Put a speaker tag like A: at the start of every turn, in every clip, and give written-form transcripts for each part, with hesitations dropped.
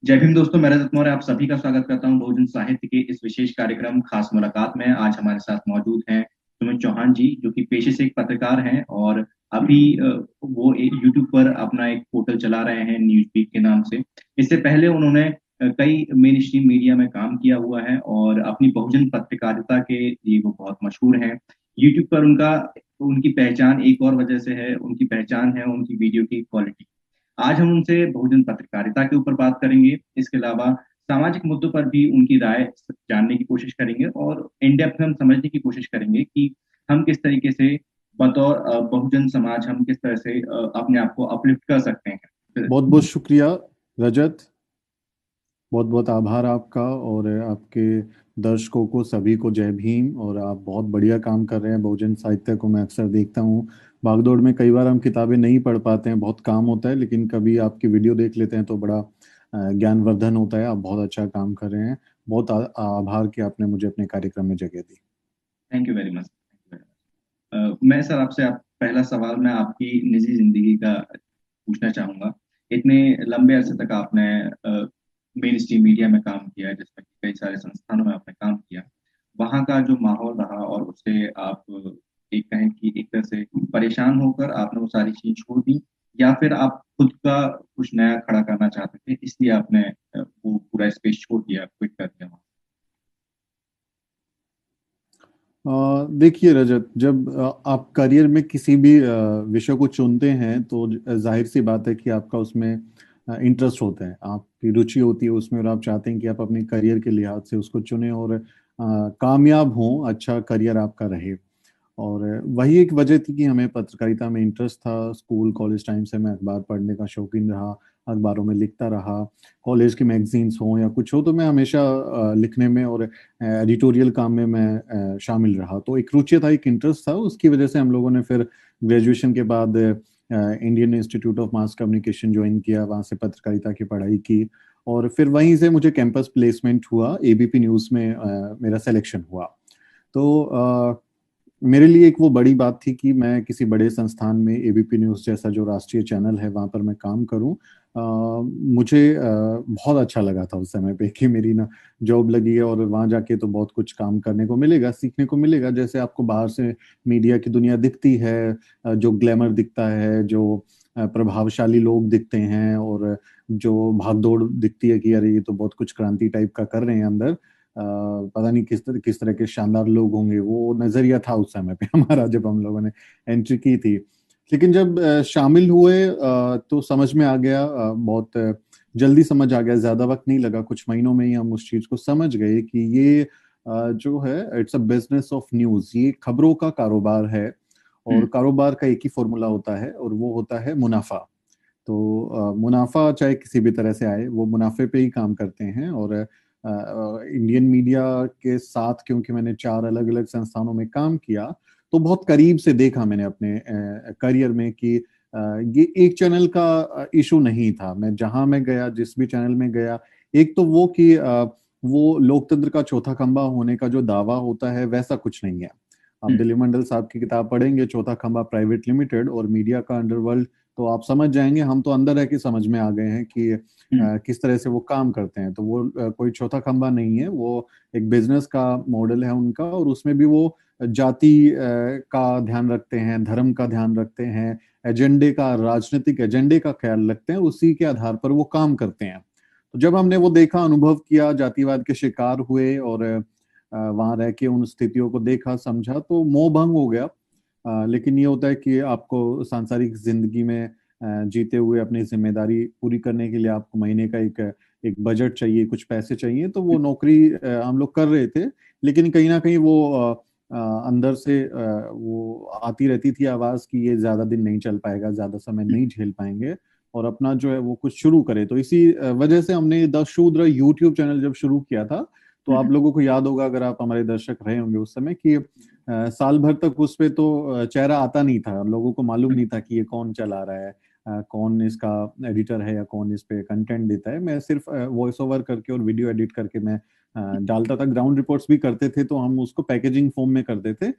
A: जय भीम दोस्तों, मैं रजत मौर्य आप सभी का स्वागत करता हूं बहुजन साहित्य के इस विशेष कार्यक्रम खास मुलाकात में। आज हमारे साथ मौजूद हैं सुमित चौहान जी, जो कि पेशे से एक पत्रकार हैं और अभी वो एक यूट्यूब पर अपना एक पोर्टल चला रहे हैं न्यूज बीट के नाम से। इससे पहले उन्होंने कई मेन स्ट्रीम मीडिया में काम किया हुआ है और अपनी बहुजन पत्रकारिता के लिए वो बहुत मशहूर हैं। यूट्यूब पर उनका उनकी पहचान एक और वजह से है, उनकी पहचान है उनकी वीडियो की क्वालिटी। आज हम उनसे बहुजन पत्रकारिता के ऊपर बात करेंगे। इसके अलावा सामाजिक मुद्दों पर भी उनकी राय जानने की कोशिश करेंगे और इन डेप्थ हम समझने की कोशिश करेंगे कि हम किस तरीके से बतौर बहुजन समाज हम किस तरह से अपने आप को अपलिफ्ट कर सकते हैं।
B: बहुत बहुत शुक्रिया रजत। बहुत बहुत आभार आपका और आपके दर्शकों को सभी को जय भीम। और आप बहुत बढ़िया काम कर रहे हैं। बहुजन साहित्य को मैं अक्सर देखता हूँ भागदौड़ में। कई बार हम किताबें नहीं पढ़ पाते हैं, बहुत काम होता है, लेकिन कभी आपकी वीडियो देख लेते हैं तो बड़ा ज्ञानवर्धन होता है। आप बहुत अच्छा काम कर रहे हैं। बहुत आभार कि आपने मुझे अपने कार्यक्रम में जगह दी।
A: Thank you very much. मैं सर आपसे पहला सवाल मैं आपकी निजी जिंदगी का पूछना चाहूंगा। इतने लंबे अरसे तक आपने मेन स्ट्रीम मीडिया में काम किया है, जिसमें कि कई सारे संस्थानों में आपने काम किया। वहाँ का जो माहौल रहा और उससे आप एक कहें कि एक तरह से परेशान होकर आपने वो सारी चीज छोड़ दी, या फिर आप खुद का कुछ नया खड़ा करना चाहते थे इसलिए आपने वो पूरा स्पेस छोड़ दिया, क्विट कर दिया वहाँ।
B: देखिए रजत, जब आप करियर में किसी भी विषय को चुनते हैं तो जाहिर सी बात है कि आपका उसमें इंटरेस्ट होता है, आपकी रुचि होती है उसमें, और आप चाहते हैं कि आप अपने करियर के लिहाज से उसको चुनें और कामयाब हों, अच्छा करियर आपका रहे। और वही एक वजह थी कि हमें पत्रकारिता में इंटरेस्ट था। स्कूल कॉलेज टाइम से मैं अखबार पढ़ने का शौकीन रहा, अखबारों में लिखता रहा। कॉलेज की मैगजीन्स हो या कुछ हो तो मैं हमेशा लिखने में और एडिटोरियल काम में मैं शामिल रहा। तो एक रुचि था, एक इंटरेस्ट था। उसकी वजह से हम लोगों ने फिर ग्रेजुएशन के बाद Indian institute of mass communication join किया, वहाँ से पत्रकारिता की पढ़ाई की। और फिर वहीं से मुझे कैंपस प्लेसमेंट हुआ, एबीपी न्यूज़ में मेरा सिलेक्शन हुआ। तो मेरे लिए एक वो बड़ी बात थी कि मैं किसी बड़े संस्थान में, एबीपी न्यूज़ जैसा जो राष्ट्रीय चैनल है वहाँ पर मैं काम करूँ। मुझे बहुत अच्छा लगा था उस समय पे कि मेरी ना जॉब लगी है और वहाँ जाके तो बहुत कुछ काम करने को मिलेगा, सीखने को मिलेगा। जैसे आपको बाहर से मीडिया की दुनिया दिखती है, जो ग्लैमर दिखता है, जो प्रभावशाली लोग दिखते हैं और जो भागदौड़ दिखती है कि अरे ये तो बहुत कुछ क्रांति टाइप का कर रहे हैं अंदर, पता नहीं किस तरह के शानदार लोग होंगे, वो नजरिया था उस समय पे हमारा जब हम लोगों ने एंट्री की थी। लेकिन जब शामिल हुए तो समझ में आ गया, बहुत जल्दी समझ आ गया, ज्यादा वक्त नहीं लगा, कुछ महीनों में ही हम उस चीज को समझ गए कि ये जो है it's a business of news, ये खबरों का कारोबार है। और
A: हम्म।
B: कारोबार का एक ही फॉर्मूला होता है और वो होता है मुनाफा। तो मुनाफा चाहे किसी भी तरह से आए, वो मुनाफे पे ही काम करते हैं। और इंडियन मीडिया के साथ क्योंकि मैंने 4 अलग अलग संस्थानों में काम किया, तो बहुत करीब से देखा मैंने अपने करियर में कि ये एक चैनल का इशू नहीं था। मैं जहां मैं गया, जिस भी चैनल में गया, एक तो वो कि वो लोकतंत्र का चौथा खंबा होने का जो दावा होता है वैसा कुछ नहीं है। आप
A: हम्म।
B: दिलीप मंडल साहब की किताब पढ़ेंगे, चौथा खंबा प्राइवेट लिमिटेड और मीडिया का अंडरवर्ल्ड, तो आप समझ जाएंगे। हम तो अंदर रह के समझ में आ गए हैं कि
A: हम्म।
B: किस तरह से वो काम करते हैं। तो वो कोई चौथा खंबा नहीं है, वो एक बिजनेस का मॉडल है उनका। और उसमें भी वो जाति का ध्यान रखते हैं, धर्म का ध्यान रखते हैं, एजेंडे का, राजनीतिक एजेंडे का ख्याल रखते हैं, उसी के आधार पर वो काम करते हैं। तो जब हमने वो देखा, अनुभव किया, जातिवाद के शिकार हुए और वहां रह के उन स्थितियों को देखा, समझा, तो मोह भंग हो गया। लेकिन ये होता है कि आपको सांसारिक जिंदगी में जीते हुए अपनी जिम्मेदारी पूरी करने के लिए आपको महीने का एक एक बजट चाहिए, कुछ पैसे चाहिए। तो वो नौकरी हम लोग कर रहे थे, लेकिन कहीं ना कहीं वो अंदर से वो आती रहती थी आवाज कि ये ज्यादा दिन नहीं चल पाएगा, ज्यादा समय नहीं झेल पाएंगे, और अपना जो है वो कुछ शुरू करे। तो इसी वजह से हमने द शूद्र यूट्यूब चैनल जब शुरू किया था, तो
A: हम्म।
B: आप लोगों को याद होगा, अगर आप हमारे दर्शक रहे होंगे उस समय, कि साल भर तक उस पे तो चेहरा आता नहीं था, लोगों को मालूम नहीं था कि ये कौन चला रहा है। कौन इसका एडिटर है या कौन इस पे कंटेंट देता है। मैं सिर्फ वॉइस ओवर करके और वीडियो एडिट करके मैं डालता था। ग्राउंड रिपोर्ट्स भी करते थे तो हम उसको पैकेजिंग फॉर्म में करते थे,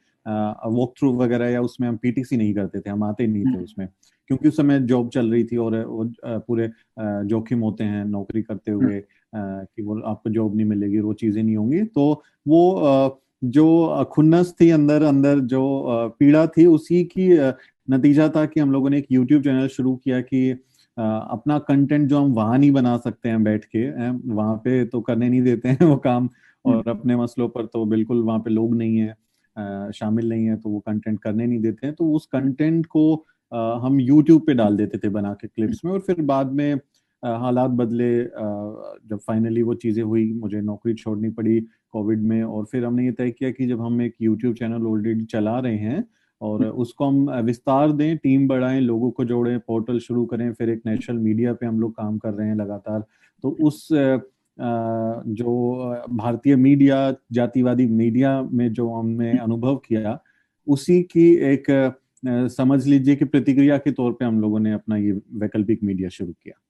B: वॉक थ्रू वगैरह, या उसमें हम पीटीसी नहीं करते थे, हम आते नहीं थे उसमें, क्योंकि उस समय जॉब चल रही थी और वो पूरे जोखिम होते हैं नौकरी करते हुए, कि वो आपको जॉब नहीं मिलेगी, वो चीजें नहीं होंगी। तो वो जो खुन्नस थी अंदर अंदर, जो पीड़ा थी, उसी की नतीजा था कि हम लोगों ने एक यूट्यूब चैनल शुरू किया कि अपना कंटेंट जो हम वहां नहीं बना सकते हैं बैठ के, वहां पे तो करने नहीं देते हैं वो काम, और अपने मसलों पर तो बिल्कुल वहां पे लोग नहीं है, शामिल नहीं है, तो वो कंटेंट करने नहीं देते हैं। तो उस कंटेंट को हम यूट्यूब पे डाल देते थे बना के क्लिप्स में। और फिर बाद में हालात बदले, जब फाइनली वो चीजें हुई, मुझे नौकरी छोड़नी पड़ी कोविड में, और फिर हमने ये तय किया कि जब हम एक यूट्यूब चैनल ऑलरेडी चला रहे हैं और उसको हम विस्तार दें, टीम बढ़ाएं, लोगों को जोड़ें, पोर्टल शुरू करें, फिर एक नेशनल मीडिया पे हम लोग काम कर रहे हैं लगातार। तो उस जो भारतीय मीडिया, जातिवादी मीडिया में जो हमने अनुभव किया, उसी की एक समझ लीजिए कि प्रतिक्रिया के तौर पे हम लोगों ने अपना ये वैकल्पिक मीडिया शुरू किया।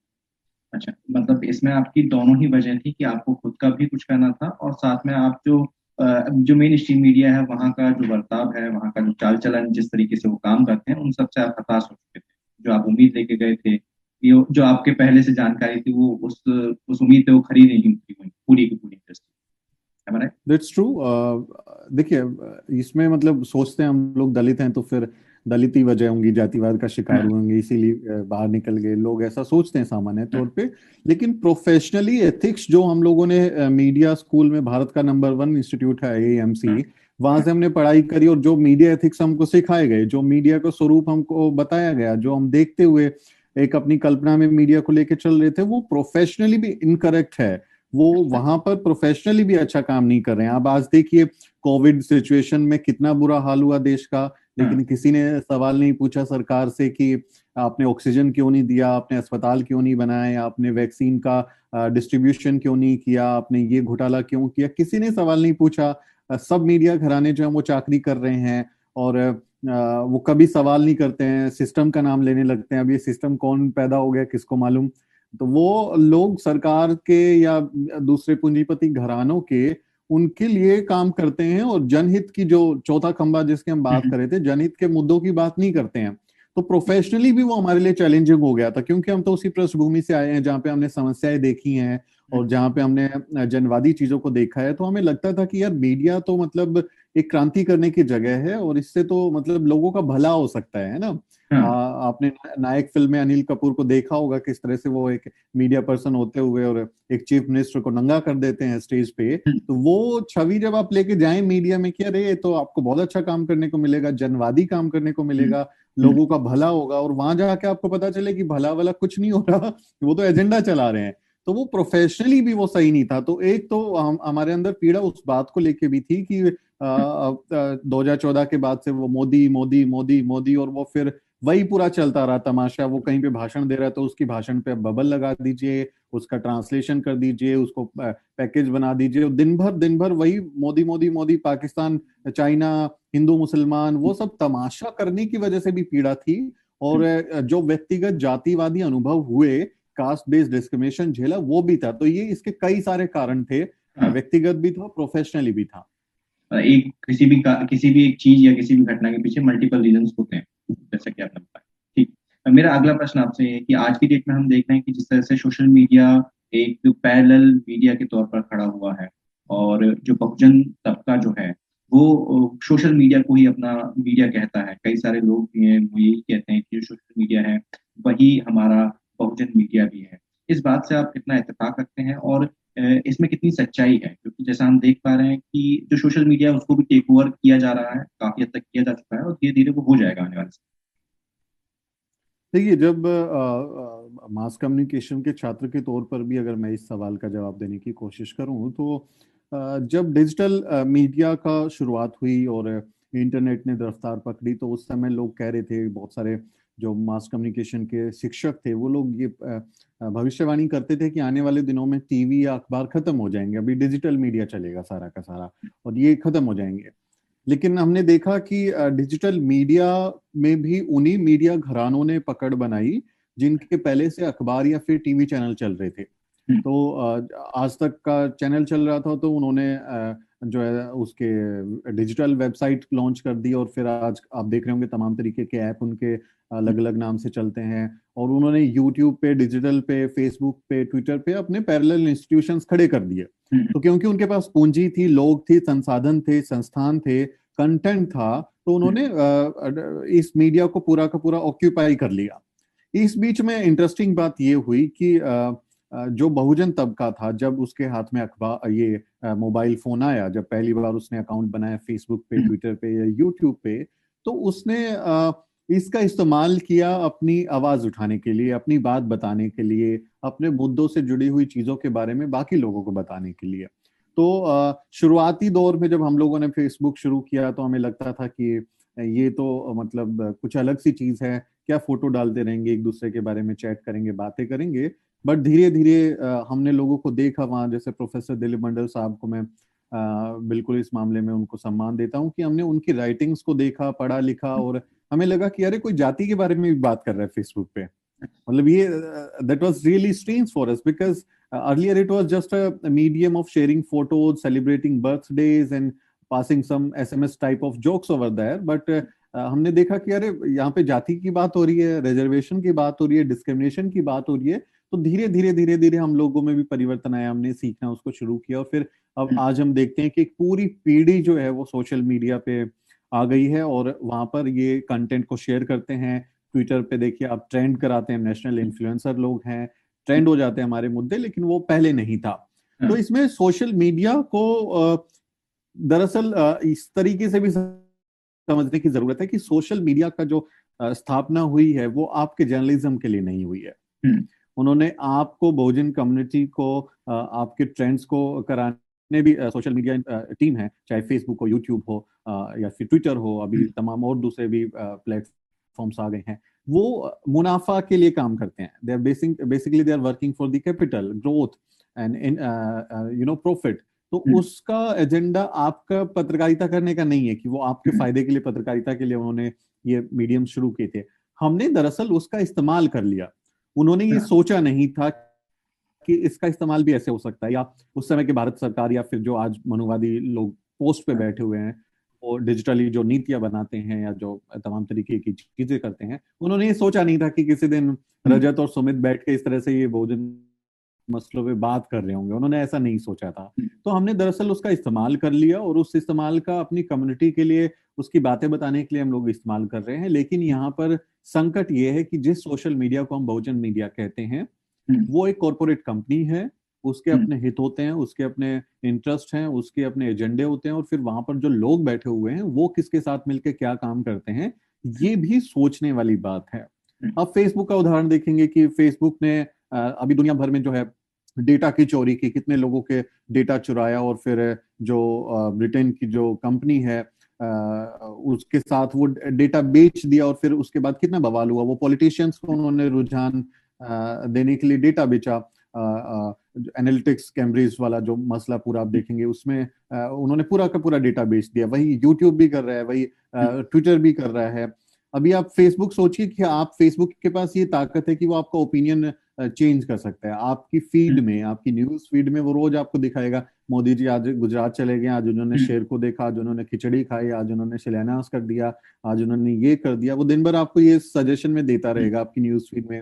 A: अच्छा, मतलब इसमें आपकी दोनों ही वजह थी कि आपको खुद का भी कुछ करना था और साथ में आप जो मेन स्ट्रीम मीडिया है वहाँ का जो बर्ताव है, वहाँ का जो चाल चलन, जिस तरीके से वो काम करते हैं, उन सबसे आप हताश हो चुके थे। जो आप उम्मीद लेके गए थे, ये जो आपके पहले से जानकारी थी, वो उस उम्मीद पे वो खरी नहीं उतरी हुई पूरी की पूरी इंडस्ट्री। है ना?
B: That's true. देखिए, इसमें मतलब सोचते हैं हम लोग दलित हैं तो फिर दलित ही वजह होंगी, जातिवाद का शिकार हुए होंगे, इसीलिए बाहर निकल गए, लोग ऐसा सोचते हैं सामान्य तौर पे। लेकिन प्रोफेशनली एथिक्स जो हम लोगों ने मीडिया स्कूल में, भारत का नंबर 1 इंस्टीट्यूट है AAMC, वहां से हमने पढ़ाई करी, और जो मीडिया एथिक्स हमको सिखाए गए, जो मीडिया का स्वरूप हमको बताया गया, जो हम देखते हुए एक अपनी कल्पना में मीडिया को लेके चल रहे थे, वो प्रोफेशनली भी इनकरेक्ट है। वो वहां पर प्रोफेशनली भी अच्छा काम नहीं कर रहे हैं। आप आज देखिए कोविड सिचुएशन में कितना बुरा हाल हुआ देश का, लेकिन किसी ने सवाल नहीं पूछा सरकार से कि आपने ऑक्सीजन क्यों नहीं दिया, आपने अस्पताल क्यों नहीं बनाए, आपने वैक्सीन का डिस्ट्रीब्यूशन क्यों नहीं किया, आपने ये घोटाला क्यों किया। किसी ने सवाल नहीं पूछा। सब मीडिया घराने जो है वो चाकरी कर रहे हैं, और वो कभी सवाल नहीं करते हैं, सिस्टम का नाम लेने लगते हैं। अब ये सिस्टम कौन पैदा हो गया किसको मालूम। तो वो लोग सरकार के या दूसरे पूंजीपति घरानों के, उनके लिए काम करते हैं, और जनहित की जो चौथा खंबा जिसकी हम बात कर रहे थे, जनहित के मुद्दों की बात नहीं करते हैं। तो प्रोफेशनली भी वो हमारे लिए चैलेंजिंग हो गया था, क्योंकि हम तो उसी पृष्ठभूमि से आए हैं जहाँ पे हमने समस्याएं देखी हैं और जहाँ पे हमने जनवादी चीजों को देखा है। तो हमें लगता था कि यार मीडिया तो मतलब एक क्रांति करने की जगह है, और इससे तो मतलब लोगों का भला हो सकता है ना। आपने नायक फिल्म में अनिल कपूर को देखा होगा, किस तरह से वो एक मीडिया पर्सन होते हुए और एक चीफ मिनिस्टर को नंगा कर देते हैं स्टेज पे। तो वो छवि जब आप लेके जाएं मीडिया में कि अरे तो आपको बहुत अच्छा काम करने को मिलेगा, जनवादी काम करने को मिलेगा, लोगों का भला होगा, और वहां जाके आपको पता चले कि भला वाला कुछ नहीं हो रहा, वो तो एजेंडा चला रहे हैं। तो वो प्रोफेशनली भी वो सही नहीं था। तो एक तो हमारे अंदर पीड़ा उस बात को लेके भी थी कि 2014 के बाद से वो मोदी मोदी मोदी मोदी, और वो फिर वही पूरा चलता रहा तमाशा। वो कहीं पे भाषण दे रहा है तो उसकी भाषण पे बबल लगा दीजिए, उसका ट्रांसलेशन कर दीजिए, उसको पैकेज बना दीजिए, दिन भर वही मोदी मोदी मोदी, पाकिस्तान, चाइना, हिंदू मुसलमान, वो सब तमाशा करने की वजह से भी पीड़ा थी। और जो व्यक्तिगत जातिवादी अनुभव हुए, कास्ट बेस्ड डिस्क्रिमिनेशन झेला, वो भी था। तो ये इसके कई सारे कारण थे, व्यक्तिगत भी था, प्रोफेशनली भी था।
A: एक किसी भी एक चीज या किसी भी घटना के पीछे मल्टीपल रीजंस होते हैं, जैसा कि आपने बताया। ठीक। मेरा अगला प्रश्न आपसे है कि आज की डेट में हम देख रहे हैं कि जिस तरह से सोशल मीडिया एक पैरेलल मीडिया के तौर पर खड़ा हुआ है, और जो बहुजन तबका जो है वो सोशल मीडिया को ही अपना मीडिया कहता है। कई सारे लोग भी हैं वो यही कहते हैं कि जो सोशल मीडिया है वही हमारा बहुजन मीडिया भी है। इस बात से आप कितना इत्तेफाक रखते हैं, और इसमें कितनी सच्चाई है? क्योंकि जैसा हम देख पा रहे हैं कि जो सोशल मीडिया है उसको भी टेक ओवर किया जा रहा है, काफी हद तक किया जा चुका है, और धीरे धीरे वो हो जाएगा आने वाले समय।
B: देखिए, जब मास कम्युनिकेशन के छात्र के तौर पर भी अगर मैं इस सवाल का जवाब देने की कोशिश करूं, तो जब डिजिटल मीडिया का शुरुआत हुई और इंटरनेट ने रफ्तार पकड़ी, तो उस समय लोग कह रहे थे, बहुत सारे जो मास कम्युनिकेशन के शिक्षक थे वो लोग ये भविष्यवाणी करते थे कि आने वाले दिनों में टीवी या अखबार खत्म हो जाएंगे, अभी डिजिटल मीडिया चलेगा सारा का सारा, और ये खत्म हो जाएंगे। लेकिन हमने देखा कि डिजिटल मीडिया में भी उन्हीं मीडिया घरानों ने पकड़ बनाई जिनके पहले से अखबार या फिर टीवी चैनल चल रहे थे। तो आज तक का चैनल चल रहा था, तो उन्होंने जो है उसके डिजिटल वेबसाइट लॉन्च कर दी, और फिर आज आप देख रहे होंगे तमाम तरीके के ऐप उनके अलग अलग नाम से चलते हैं। और उन्होंने यूट्यूब पे, डिजिटल पे, फेसबुक पे, ट्विटर पे अपने पैरेलल इंस्टीट्यूशंस खड़े कर दिए। तो क्योंकि उनके पास पूंजी थी, लोग थे, संसाधन थे, संस्थान थे, कंटेंट था, तो उन्होंने इस मीडिया को पूरा का पूरा ऑक्यूपाई कर लिया। इस बीच में इंटरेस्टिंग बात ये हुई कि जो बहुजन तबका था, जब उसके हाथ में अखबार ये मोबाइल फोन आया, जब पहली बार उसने अकाउंट बनाया फेसबुक पे, ट्विटर पे या यूट्यूब पे, तो उसने इसका इस्तेमाल किया अपनी आवाज उठाने के लिए, अपनी बात बताने के लिए, अपने मुद्दों से जुड़ी हुई चीजों के बारे में बाकी लोगों को बताने के लिए। तो शुरुआती दौर में जब हम लोगों ने फेसबुक शुरू किया, तो हमें लगता था कि ये तो मतलब कुछ अलग सी चीज है, क्या फोटो डालते रहेंगे, एक दूसरे के बारे में चैट करेंगे, बातें करेंगे। बट धीरे धीरे हमने लोगों को देखा वहां, जैसे प्रोफेसर दिलीप मंडल साहब को मैं बिल्कुल इस मामले में उनको सम्मान देता हूँ कि हमने उनकी राइटिंग्स को देखा, पढ़ा, लिखा, और हमें लगा कि अरे कोई जाति के बारे में भी बात कर रहा है फेसबुक पे। मतलब ये that was really strange for us, because earlier it was just a medium of sharing photos, celebrating birthdays and passing some SMS type of jokes over there, but हमने देखा कि अरे यहाँ पे जाति की बात हो रही है, रिजर्वेशन की बात हो रही है, डिस्क्रिमिनेशन की बात हो रही है। तो धीरे धीरे धीरे धीरे हम लोगों में भी परिवर्तन आया, हमने सीखना उसको शुरू किया, और फिर अब आज हम देखते हैं कि एक पूरी पीढ़ी जो है वो सोशल मीडिया पे आ गई है, और वहां पर ये कंटेंट को शेयर करते हैं। ट्विटर पे देखिए आप, ट्रेंड कराते हैं, नेशनल इन्फ्लुएंसर लोग हैं, ट्रेंड हो जाते हैं हमारे मुद्दे, लेकिन वो पहले नहीं था। तो इसमें सोशल मीडिया को दरअसल इस तरीके से भी समझने की जरूरत है कि सोशल मीडिया का जो स्थापना हुई है वो आपके जर्नलिज्म के लिए नहीं हुई है। उन्होंने आपको, बहुजन कम्युनिटी को, आपके ट्रेंड्स को कराने भी सोशल मीडिया टीम है, चाहे फेसबुक हो, यूट्यूब हो, या फिर ट्विटर हो, अभी तमाम और दूसरे भी प्लेटफॉर्म्स आ गए हैं, वो मुनाफा के लिए काम करते हैं। They are basically they are working for the capital growth and profit. तो उसका एजेंडा आपका पत्रकारिता करने का नहीं है कि वो आपके फायदे के लिए, पत्रकारिता के लिए उन्होंने ये मीडियम शुरू किए थे। हमने दरअसल उसका इस्तेमाल कर लिया। उन्होंने ये सोचा नहीं था कि इसका इस्तेमाल भी ऐसे हो सकता है, या उस समय के भारत सरकार या फिर जो आज मनुवादी लोग पोस्ट पे बैठे हुए हैं और डिजिटली जो नीतियां बनाते हैं या जो तमाम तरीके की चीजें करते हैं, उन्होंने ये सोचा नहीं था कि किसी दिन रजत और सुमित बैठ के इस तरह से ये बहुजन मसलों पे बात कर रहे होंगे। उन्होंने ऐसा नहीं सोचा था। तो हमने दरअसल उसका इस्तेमाल कर लिया, और उस इस्तेमाल का अपनी कम्युनिटी के लिए, उसकी बातें बताने के लिए हम लोग इस्तेमाल कर रहे हैं। लेकिन यहाँ पर संकट ये है कि जिस सोशल मीडिया को हम बहुजन मीडिया कहते हैं, वो एक कॉर्पोरेट कंपनी है, उसके अपने हित होते हैं, उसके अपने इंटरेस्ट हैं, उसके अपने एजेंडे होते हैं, और फिर वहां पर जो लोग बैठे हुए हैं वो किसके साथ मिलकर क्या काम करते हैं, ये भी सोचने वाली बात है। अब फेसबुक का उदाहरण देखेंगे कि फेसबुक ने अभी दुनिया भर में जो है डेटा की चोरी की, कितने लोगों के डेटा चुराया, और फिर जो ब्रिटेन की जो कंपनी है उसके साथ वो डेटा बेच दिया, और फिर उसके बाद कितना बवाल हुआ। वो पॉलिटिशियंस को उन्होंने रुझान देने के लिए डेटा बेचा। एनालिटिक्स कैम्ब्रिज वाला जो मसला पूरा आप देखेंगे, उसमें उन्होंने पूरा का पूरा डेटा बेच दिया। वही यूट्यूब भी कर रहा है, वही ट्विटर भी कर रहा है। अभी आप फेसबुक सोचिए कि आप, फेसबुक के पास ये ताकत है कि वो आपका ओपिनियन चेंज कर सकता है। आपकी फीड में, आपकी न्यूज फीड में वो रोज आपको दिखाएगा, मोदी जी आज गुजरात चले गए, आज उन्होंने शेर को देखा, आज उन्होंने खिचड़ी खाई, आज उन्होंने शिलान्यास कर दिया, आज उन्होंने ये कर दिया। वो दिन भर आपको ये सजेशन में देता रहेगा आपकी न्यूज फीड में।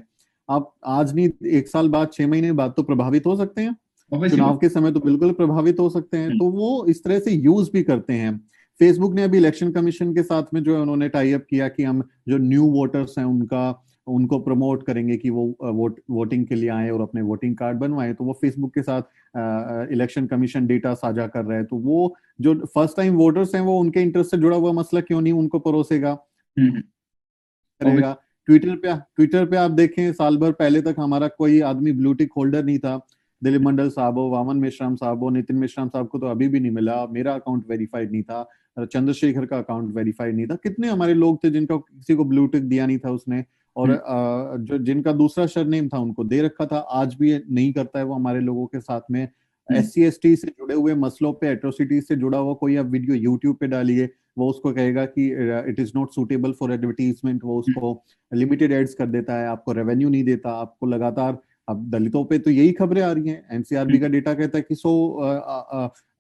B: आप आज नहीं, 1 साल बाद, 6 महीने बाद तो प्रभावित हो सकते हैं, चुनाव के समय तो बिल्कुल प्रभावित हो सकते हैं। तो वो इस तरह से यूज भी करते हैं। फेसबुक ने अभी इलेक्शन कमीशन के साथ में जो है उन्होंने टाई अप किया कि हम जो न्यू वोटर्स हैं उनको प्रमोट करेंगे कि वो वोटिंग के लिए आए और अपने वोटिंग कार्ड बनवाएं। तो वो फेसबुक के साथ इलेक्शन कमीशन डेटा साझा कर रहा है। तो वो जो फर्स्ट टाइम वोटर्स हैं, वो उनके इंटरेस्ट से जुड़ा हुआ मसला क्यों नहीं उनको परोसेगा, करेगा। ट्विटर पे आप देखें, साल भर पहले तक हमारा कोई आदमी ब्लू टिक होल्डर नहीं था। दिलीप मंडल साहब हो, वामन मेश्राम साहब हो, नितिन मेश्राम साहब को तो अभी भी नहीं मिला। मेरा अकाउंट वेरीफाइड नहीं था, चंद्रशेखर का अकाउंट वेरीफाइड नहीं था। कितने हमारे लोग थे जिनका किसी को ब्लू टिक दिया नहीं था उसने, और जो जिनका दूसरा सरनेम था उनको दे रखा था। आज भी नहीं करता है वो हमारे लोगों के साथ में। SC ST से जुड़े हुए मसलों पे, एट्रोसिटी से जुड़ा हुआ कोई आप वीडियो यूट्यूब पे डालिए, वो उसको कहेगा कि it is not suitable for advertisement, वो उसको लिमिटेड एड्स कर देता है, आपको रेवेन्यू नहीं देता, आपको लगातार। अब दलितों पे तो यही खबरें आ रही हैं, एनसीआरबी का डेटा कहता है कि 100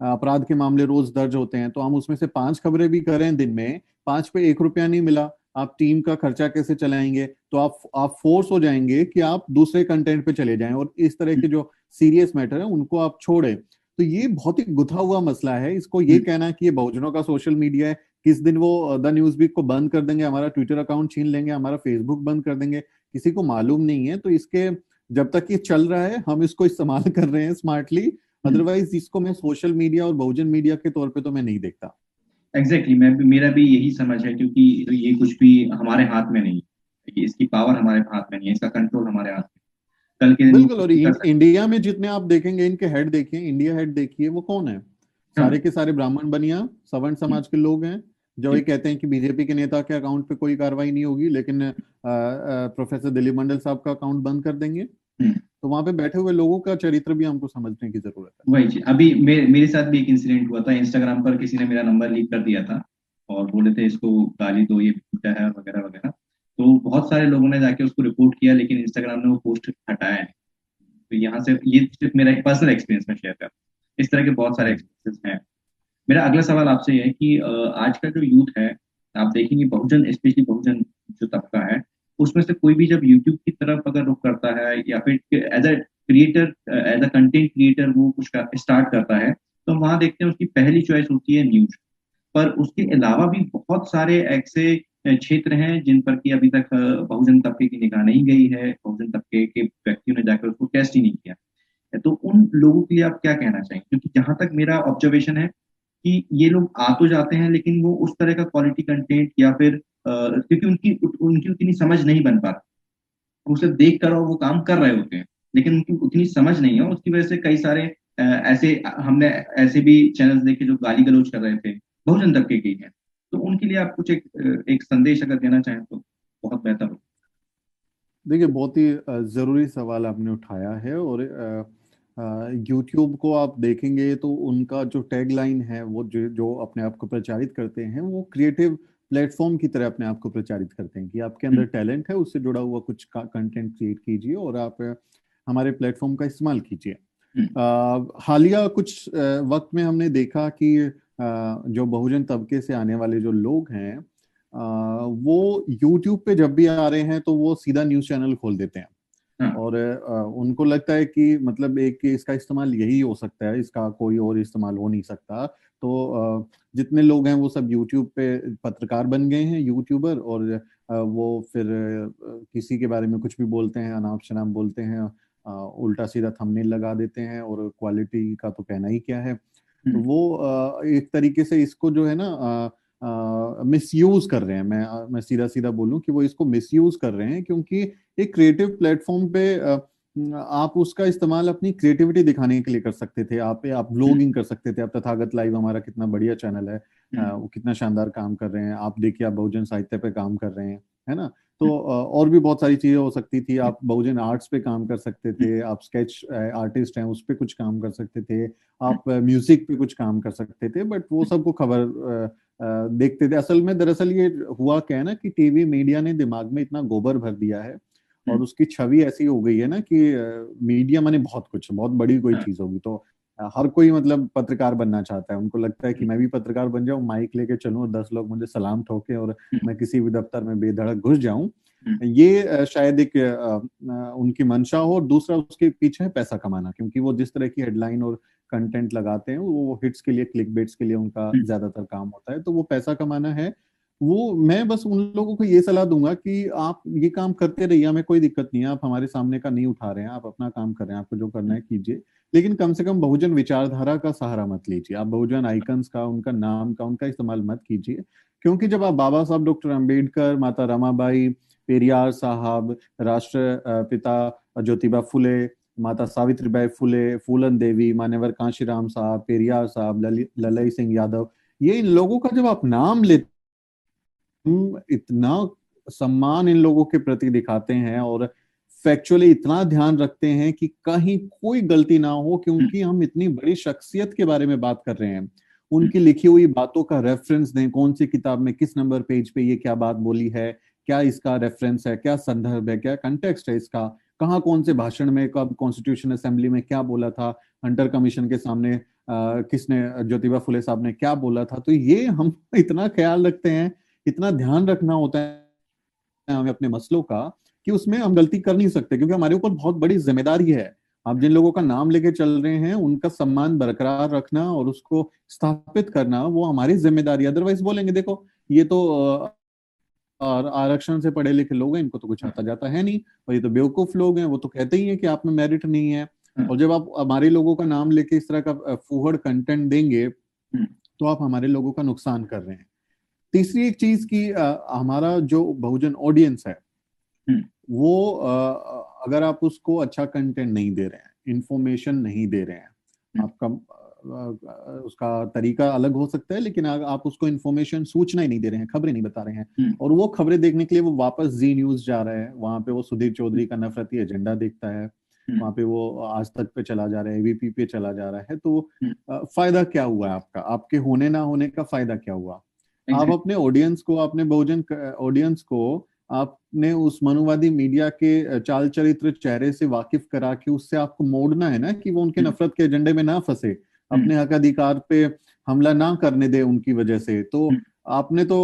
B: अपराध के मामले रोज दर्ज होते हैं, तो हम उसमें से 5 खबरें भी करें दिन में, 5 पे 1 रुपया नहीं मिला, आप टीम का खर्चा कैसे चलाएंगे? तो आप फोर्स हो जाएंगे कि आप दूसरे कंटेंट पे चले जाएं, और इस तरह के जो सीरियस मैटर है उनको आप छोड़ें। तो ये बहुत ही गुथा हुआ मसला है। इसको ये कहना कि ये बहुजनों का सोशल मीडिया है, किस दिन वो द न्यूज वीक को बंद कर देंगे, हमारा ट्विटर अकाउंट छीन लेंगे, हमारा फेसबुक बंद कर देंगे, किसी को मालूम नहीं है। तो इसके जब तक ये चल रहा है हम इसको इस्तेमाल कर रहे हैं स्मार्टली, अदरवाइज इसको मैं सोशल मीडिया और बहुजन मीडिया के तौर पे तो मैं नहीं देखता।
A: एग्जैक्टली मेरा भी यही समझ है, क्योंकि ये कुछ भी हमारे हाथ में नहीं है, इसकी पावर हमारे हाथ में नहीं है, इसका कंट्रोल हमारे हाथ में। कल के दिन
B: बिल्कुल। और इंडिया में जितने आप देखेंगे, इनके हेड देखिए, इंडिया हेड देखिए, वो कौन है? सारे के सारे ब्राह्मण बनिया सवर्ण समाज के लोग हैं, जो ये कहते हैं कि बीजेपी के नेता के अकाउंट पे कोई कार्रवाई नहीं होगी, लेकिन प्रोफेसर दिलीप मंडल साहब का अकाउंट बंद कर देंगे। तो वहां पे बैठे हुए लोगों का चरित्र भी हमको समझने की जरूरत है।
A: वही चीज अभी मेरे साथ भी एक इंसिडेंट हुआ था। इंस्टाग्राम पर किसी ने मेरा नंबर लीक कर दिया था और बोले थे इसको गाली दो, ये झूठा है वगैरह वगैरह। तो बहुत सारे लोगों ने जाके उसको रिपोर्ट किया, लेकिन इंस्टाग्राम ने वो पोस्ट हटाया है। तो यहाँ से ये सिर्फ मेरा एक पर्सनल एक्सपीरियंस में शेयर कर, इस तरह के बहुत सारे एक्सपीरियंसेस हैं। मेरा अगला सवाल आपसे ये है कि आज का जो यूथ है, आप देखेंगे बहुजन, स्पेशली बहुजन जो तबका है, उसमें से कोई भी जब यूट्यूब की तरफ अगर रुख करता है या फिर as a creator, as a content creator वो कुछ स्टार्ट करता है, तो वहां देखते हैं उसकी पहली चॉइस होती है न्यूज। पर उसके अलावा भी बहुत सारे ऐसे क्षेत्र हैं जिन पर कि अभी तक बहुजन तबके की निगाह नहीं गई है, बहुजन तबके के व्यक्तियों ने जाकर उसको टेस्ट ही नहीं किया। तो उन लोगों के लिए आप क्या कहना चाहेंगे? क्योंकि जहां तक मेरा ऑब्जर्वेशन है कि ये लोग आ तो जाते हैं, लेकिन वो उस तरह का क्वालिटी कंटेंट या फिर क्योंकि उनकी उनकी उतनी समझ नहीं बन पाती, उसे देख कर और वो काम कर रहे होते हैं, लेकिन उनकी उतनी समझ नहीं है। उसकी वजह से कई सारे ऐसे हमने ऐसे भी चैनल्स देखे जो गाली गलौज कर रहे थे, बहुजन तबके के ही हैं। तो उनके लिए आप कुछ एक संदेश अगर देना चाहें तो बहुत बेहतर हो।
B: देखिए, बहुत ही जरूरी सवाल आपने उठाया है। और यूट्यूब को आप देखेंगे तो उनका जो टैगलाइन है, वो जो अपने आप को प्रचारित करते हैं, वो क्रिएटिव प्लेटफॉर्म की तरह अपने आप को प्रचारित करते हैं कि आपके अंदर टैलेंट है, उससे जुड़ा हुआ कुछ कंटेंट क्रिएट कीजिए और आप हमारे प्लेटफॉर्म का इस्तेमाल कीजिए। हालिया कुछ वक्त में हमने देखा कि जो बहुजन तबके से आने वाले जो लोग हैं, वो यूट्यूब पे जब भी आ रहे हैं तो वो सीधा न्यूज चैनल खोल देते हैं। और उनको लगता है कि मतलब एक इसका इस्तेमाल यही हो सकता है, इसका कोई और इस्तेमाल हो नहीं सकता। तो जितने लोग हैं वो सब यूट्यूब पे पत्रकार बन गए हैं, यूट्यूबर। और वो फिर किसी के बारे में कुछ भी बोलते हैं, अनाप शनाप बोलते हैं, उल्टा सीधा थंबनेल लगा देते हैं, और क्वालिटी का तो कहना ही क्या है। तो वो एक तरीके से इसको जो है ना मिसयूज कर रहे हैं। मैं सीधा सीधा बोलूं कि वो इसको मिसयूज कर रहे हैं, क्योंकि एक क्रिएटिव प्लेटफॉर्म पे आप उसका इस्तेमाल अपनी क्रिएटिविटी दिखाने के लिए कर सकते थे। आप ब्लॉगिंग कर सकते थे। आप तथागत लाइव हमारा कितना बढ़िया चैनल है, वो कितना शानदार काम कर रहे हैं। आप देखिए, आप बहुजन साहित्य पे काम कर रहे हैं, है ना। तो और भी बहुत सारी चीजें हो सकती थी। आप बहुजन आर्ट्स पे काम कर सकते थे, आप स्केच आर्टिस्ट हैं उस पे कुछ काम कर सकते थे, आप म्यूजिक पे कुछ काम कर सकते थे। बट वो सबको खबर देखते थे। असल में दरअसल ये हुआ क्या है ना, कि टीवी मीडिया ने दिमाग में इतना गोबर भर दिया है और उसकी छवि ऐसी हो गई है ना कि मीडिया माने बहुत कुछ, बहुत बड़ी कोई चीज होगी। तो हर कोई मतलब पत्रकार बनना चाहता है। उनको लगता है कि मैं भी पत्रकार बन जाऊं, माइक लेके चलूं और 10 लोग मुझे सलाम ठोके और मैं किसी भी दफ्तर में बेधड़क घुस जाऊं। ये शायद एक उनकी मंशा हो। और दूसरा उसके पीछे है पैसा कमाना, क्योंकि वो जिस तरह की हेडलाइन और कंटेंट लगाते हैं, वो हिट्स के लिए, क्लिक बेट्स के लिए उनका ज्यादातर काम होता है। तो वो पैसा कमाना है। वो मैं बस उन लोगों को ये सलाह दूंगा कि आप ये काम करते रहिए, हमें कोई दिक्कत नहीं है। आप हमारे सामने का नहीं उठा रहे हैं, आप अपना काम कर रहे हैं, आपको जो करना है कीजिए, लेकिन कम से कम बहुजन विचारधारा का सहारा मत लीजिए। आप बहुजन आइकन्स का, उनका नाम का, उनका इस्तेमाल मत कीजिए। क्योंकि जब आप बाबा साहब डॉक्टर अंबेडकर, माता रमाबाई, पेरियार साहब, राष्ट्र पिता ज्योतिबा फुले, माता सावित्रीबाई फुले, फूलन देवी, मान्यवर कांशीराम साहब, पेरियार साहब, ललई सिंह यादव, ये इन लोगों का जब आप नाम लेते, हम इतना सम्मान इन लोगों के प्रति दिखाते हैं और फैक्चुअली इतना ध्यान रखते हैं कि कहीं कोई गलती ना हो, क्योंकि हम इतनी बड़ी शख्सियत के बारे में बात कर रहे हैं। उनकी लिखी हुई बातों का रेफरेंस दें, कौन सी किताब में किस नंबर पेज पे ये क्या बात बोली है, क्या इसका रेफरेंस है, क्या संदर्भ है, क्या कंटेक्स्ट है इसका, कहाँ कौन से भाषण में, कब कॉन्स्टिट्यूशन असेंबली में क्या बोला था, हंटर कमीशन के सामने किसने, ज्योतिबा फुले साहब ने क्या बोला था। तो ये हम इतना ख्याल रखते हैं, इतना ध्यान रखना होता है हमें अपने मसलों का, कि उसमें हम गलती कर नहीं सकते, क्योंकि हमारे ऊपर बहुत बड़ी जिम्मेदारी है। आप जिन लोगों का नाम लेके चल रहे हैं उनका सम्मान बरकरार रखना और उसको स्थापित करना वो हमारी जिम्मेदारी है। अदरवाइज बोलेंगे देखो ये तो और आरक्षण से पढ़े लिखे लोग हैं, इनको तो कुछ आता जाता है नहीं, और ये तो बेवकूफ लोग हैं, वो तो कहते ही हैं कि आप में मेरिट नहीं है। और जब आप हमारे लोगों का नाम लेके इस तरह का फूहड़ कंटेंट देंगे तो आप हमारे लोगों का नुकसान कर रहे हैं। तीसरी एक चीज की हमारा जो बहुजन ऑडियंस है वो अगर आप उसको अच्छा कंटेंट नहीं दे रहे हैं, इंफॉर्मेशन नहीं दे रहे हैं, आपका उसका तरीका अलग हो सकता है, लेकिन आप उसको इंफॉर्मेशन, सूचना ही नहीं दे रहे हैं, खबरें नहीं बता रहे हैं, और वो खबरें देखने के लिए वो वापस जी न्यूज जा रहा है, वहां पे वो सुधीर चौधरी का नफरती एजेंडा देखता है, वहां पे वो आज तक पे चला जा रहा है, एबीपी पे चला जा रहा है, तो फायदा क्या हुआ आपका, आपके होने ना होने का फायदा क्या हुआ? आप अपने ऑडियंस को, अपने बहुजन ऑडियंस को आपने उस मनुवादी मीडिया के चाल चरित्र चेहरे से वाकिफ करा के उससे आपको मोड़ना है ना, कि वो उनके नफरत के एजेंडे में ना फंसे, अपने हक अधिकार पे हमला ना करने दे उनकी वजह से। तो आपने तो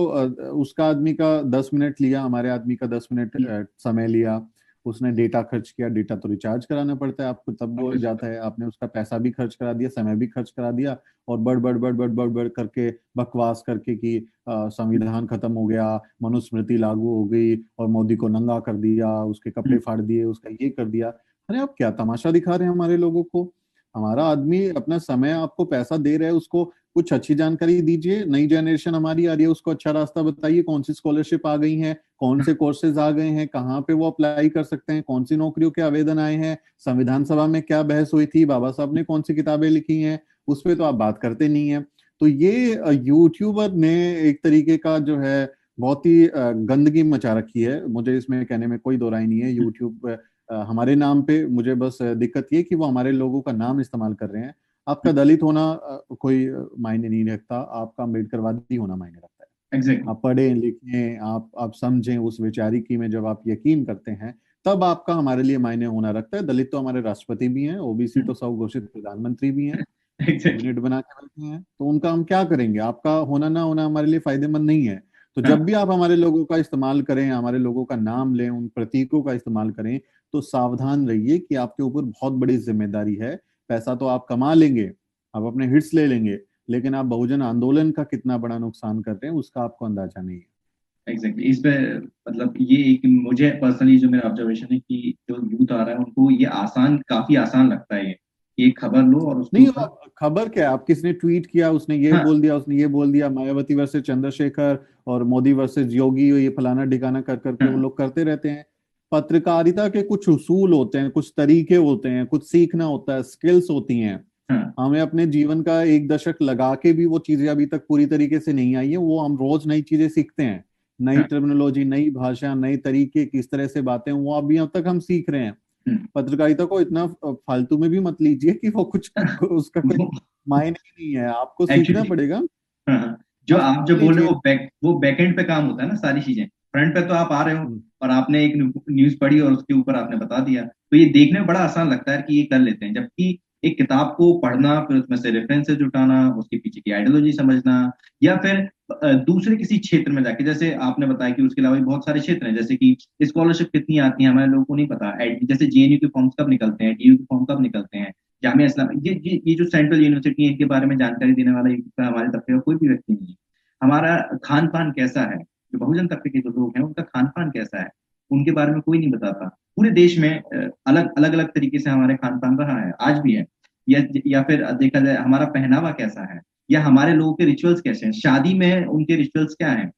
B: उसका आदमी का 10 मिनट लिया, हमारे आदमी का 10 मिनट समय लिया, उसने डेटा खर्च किया, डेटा तो रिचार्ज कराना पड़ता है आपको, तब वो जाता है, आपने उसका पैसा भी खर्च करा दिया, समय भी खर्च करा दिया, और बढ़ बढ़ करके बकवास करके कि संविधान खत्म हो गया, मनुस्मृति लागू हो गई, और मोदी को नंगा कर दिया, उसके कपड़े फाड़ दिए, उसका ये कर दिया। अरे आप क्या तमाशा दिखा रहे हैं हमारे लोगों को? हमारा आदमी अपना समय आपको पैसा दे रहा है, उसको कुछ अच्छी जानकारी दीजिए। नई जनरेशन हमारी आ रही है, उसको अच्छा रास्ता बताइए, कौन सी स्कॉलरशिप आ गई है, कौन से कोर्सेज आ गए हैं, कहाँ पे वो अप्लाई कर सकते हैं, कौन सी नौकरियों के आवेदन आए हैं, संविधान सभा में क्या बहस हुई थी, बाबा साहब ने कौन सी किताबें लिखी हैं, उस पर तो आप बात करते नहीं है। तो ये यूट्यूबर ने एक तरीके का जो है बहुत ही गंदगी मचा रखी है, मुझे इसमें कहने में कोई दो राय नहीं है। यूट्यूब हमारे नाम पे, मुझे बस दिक्कत ये कि वो हमारे लोगों का नाम इस्तेमाल कर रहे हैं। आपका दलित होना कोई मायने नहीं रखता, आपका अम्बेडकरवादी होना मायने रखता है। आप पढ़ें लिखें, आप समझें, उस वैचारिकी में जब आप यकीन करते हैं तब आपका हमारे लिए मायने होना रखता है। दलित तो हमारे राष्ट्रपति भी हैं, ओबीसी तो स्वघोषित प्रधानमंत्री भी हैं, कैबिनेट बना के बैठे हैं, तो उनका हम क्या करेंगे? आपका होना ना होना हमारे लिए फायदेमंद नहीं है। तो जब भी आप हमारे लोगों का इस्तेमाल करें, हमारे लोगों का नाम लें, उन प्रतीकों का इस्तेमाल करें, तो सावधान रहिए कि आपके ऊपर बहुत बड़ी जिम्मेदारी है। पैसा तो आप कमा लेंगे, आप अपने हिट्स ले लेंगे, लेकिन आप बहुजन आंदोलन का कितना बड़ा नुकसान कर रहे हैं उसका आपको अंदाजा नहीं है।
A: एग्जैक्टली इस पे मतलब ये एक मुझे पर्सनली जो मेरा ऑब्जर्वेशन है कि जो यूथ आ रहा है उनको ये आसान, काफी आसान लगता है ये खबर लो और उसके
B: नहीं,
A: ऊपर।
B: खबर क्या है, आप किसने ट्वीट किया, उसने ये
A: हाँ
B: बोल दिया, उसने ये बोल दिया, मायावती वर्सेस चंद्रशेखर और मोदी वर्सेस योगी, ये फलाना ठिकाना कर करके वो
A: हाँ
B: लोग करते रहते हैं। पत्रकारिता के कुछ उसूल होते हैं, कुछ तरीके होते हैं, कुछ सीखना होता है, स्किल्स होती हैं।
A: हाँ
B: हमें अपने जीवन का 1 दशक लगा के भी वो चीजें अभी तक पूरी तरीके से नहीं आई है, वो हम रोज नई चीजें सीखते हैं, नई
A: हाँ
B: टर्मिनोलॉजी, नई भाषा, नए तरीके, किस तरह से बातें, वो अभी अब तक हम सीख रहे हैं। पत्रकारिता को इतना फालतू में भी मत लीजिए कि वो कुछ उसका कोई मायने ही नहीं है, आपको सीखना
A: एक्चुअली
B: पड़ेगा।
A: हाँ हाँ, जो
B: आप
A: आप
B: सीख
A: जो बोल रहे
B: लीजिए।
A: हो वो बैकएंड पे काम होता है ना, सारी चीजें फ्रंट पे तो आप आ रहे हो
B: हम्म,
A: और आपने एक न्यूज पढ़ी और उसके ऊपर आपने बता दिया, तो ये देखने में बड़ा आसान लगता है कि ये कर लेते हैं, जबकि एक किताब को पढ़ना, फिर उसमें से रेफरेंसेस जुटाना, उसके पीछे की आइडियोलॉजी समझना, या फिर दूसरे किसी क्षेत्र में जाके, जैसे आपने बताया कि उसके अलावा भी बहुत सारे क्षेत्र हैं, जैसे कि स्कॉलरशिप कितनी आती है हमारे लोगों को नहीं पता, जैसे जेएनयू के फॉर्म्स कब निकलते हैं, डीयू के फॉर्म कब निकलते हैं, जामिया इस्लाम, ये जो सेंट्रल यूनिवर्सिटी है, इनके बारे में जानकारी देने वाला हमारे तबके का कोई भी व्यक्ति नहीं है। हमारा खान पान कैसा है, जो बहुजन तबके के जो लोग हैं उनका खान पान कैसा है, उनके बारे में कोई नहीं बताता। पूरे देश में अलग अलग अलग तरीके से हमारे खान पान रहा है, आज भी है। या फिर देखा जाए हमारा पहनावा कैसा है, या हमारे लोगों के रिचुअल्स कैसे हैं, शादी में उनके रिचुअल्स क्या हैं।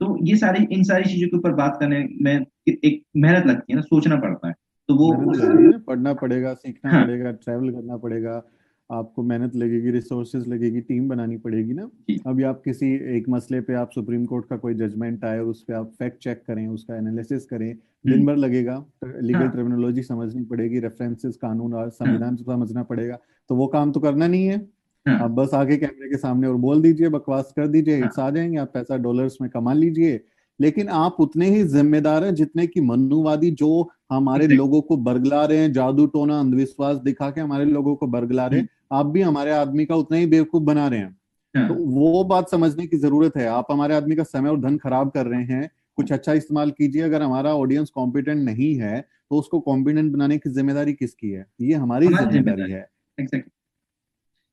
A: तो ये सारी, इन सारी चीजों के ऊपर बात करने में एक मेहनत लगती है ना, सोचना पड़ता है। तो वो
B: मेहनत
A: उस
B: लगेगी ना, पढ़ना पड़ेगा, सीखना
A: हाँ
B: पड़ेगा, ट्रैवल करना पड़ेगा, आपको मेहनत लगेगी, रिसोर्सेज लगेगी, टीम बनानी पड़ेगी ना।
A: जी
B: अभी आप किसी एक मसले पे, आप सुप्रीम कोर्ट का कोई जजमेंट आए, उस पे आप फैक्ट चेक करें, उसका एनालिसिस करें, दिन भर लगेगा, लीगल
A: हाँ
B: टर्मिनोलॉजी समझनी पड़ेगी, रेफरेंसेस, कानून और
A: हाँ
B: संविधान समझना पड़ेगा, तो वो काम तो करना नहीं है।
A: हाँ।
B: आप बस आके कैमरे के सामने और बोल दीजिए, बकवास कर दीजिए, हिट्स
A: हाँ।
B: आ जाएंगे, आप पैसा डॉलर्स में कमा लीजिए। लेकिन आप उतने ही जिम्मेदार हैं जितने कि मनुवादी जो हमारे
A: एग्जैक्ट।
B: लोगों को बरगला रहे हैं, जादू टोना अंधविश्वास दिखा के हमारे लोगों को बरगला रहे हैं, आप भी हमारे आदमी का उतना ही बेवकूफ बना रहे हैं। तो
A: हाँ।
B: वो बात समझने की जरूरत है। आप हमारे आदमी का समय और धन खराब कर रहे हैं, कुछ अच्छा इस्तेमाल कीजिए। अगर हमारा ऑडियंस कॉम्पिटेंट नहीं है तो उसको कॉम्पिटेंट बनाने की जिम्मेदारी किसकी है? ये हमारी
A: हमारी
B: जिम्मेदारी
A: जिम्मेदारी।
B: है।
A: एग्जैक्ट।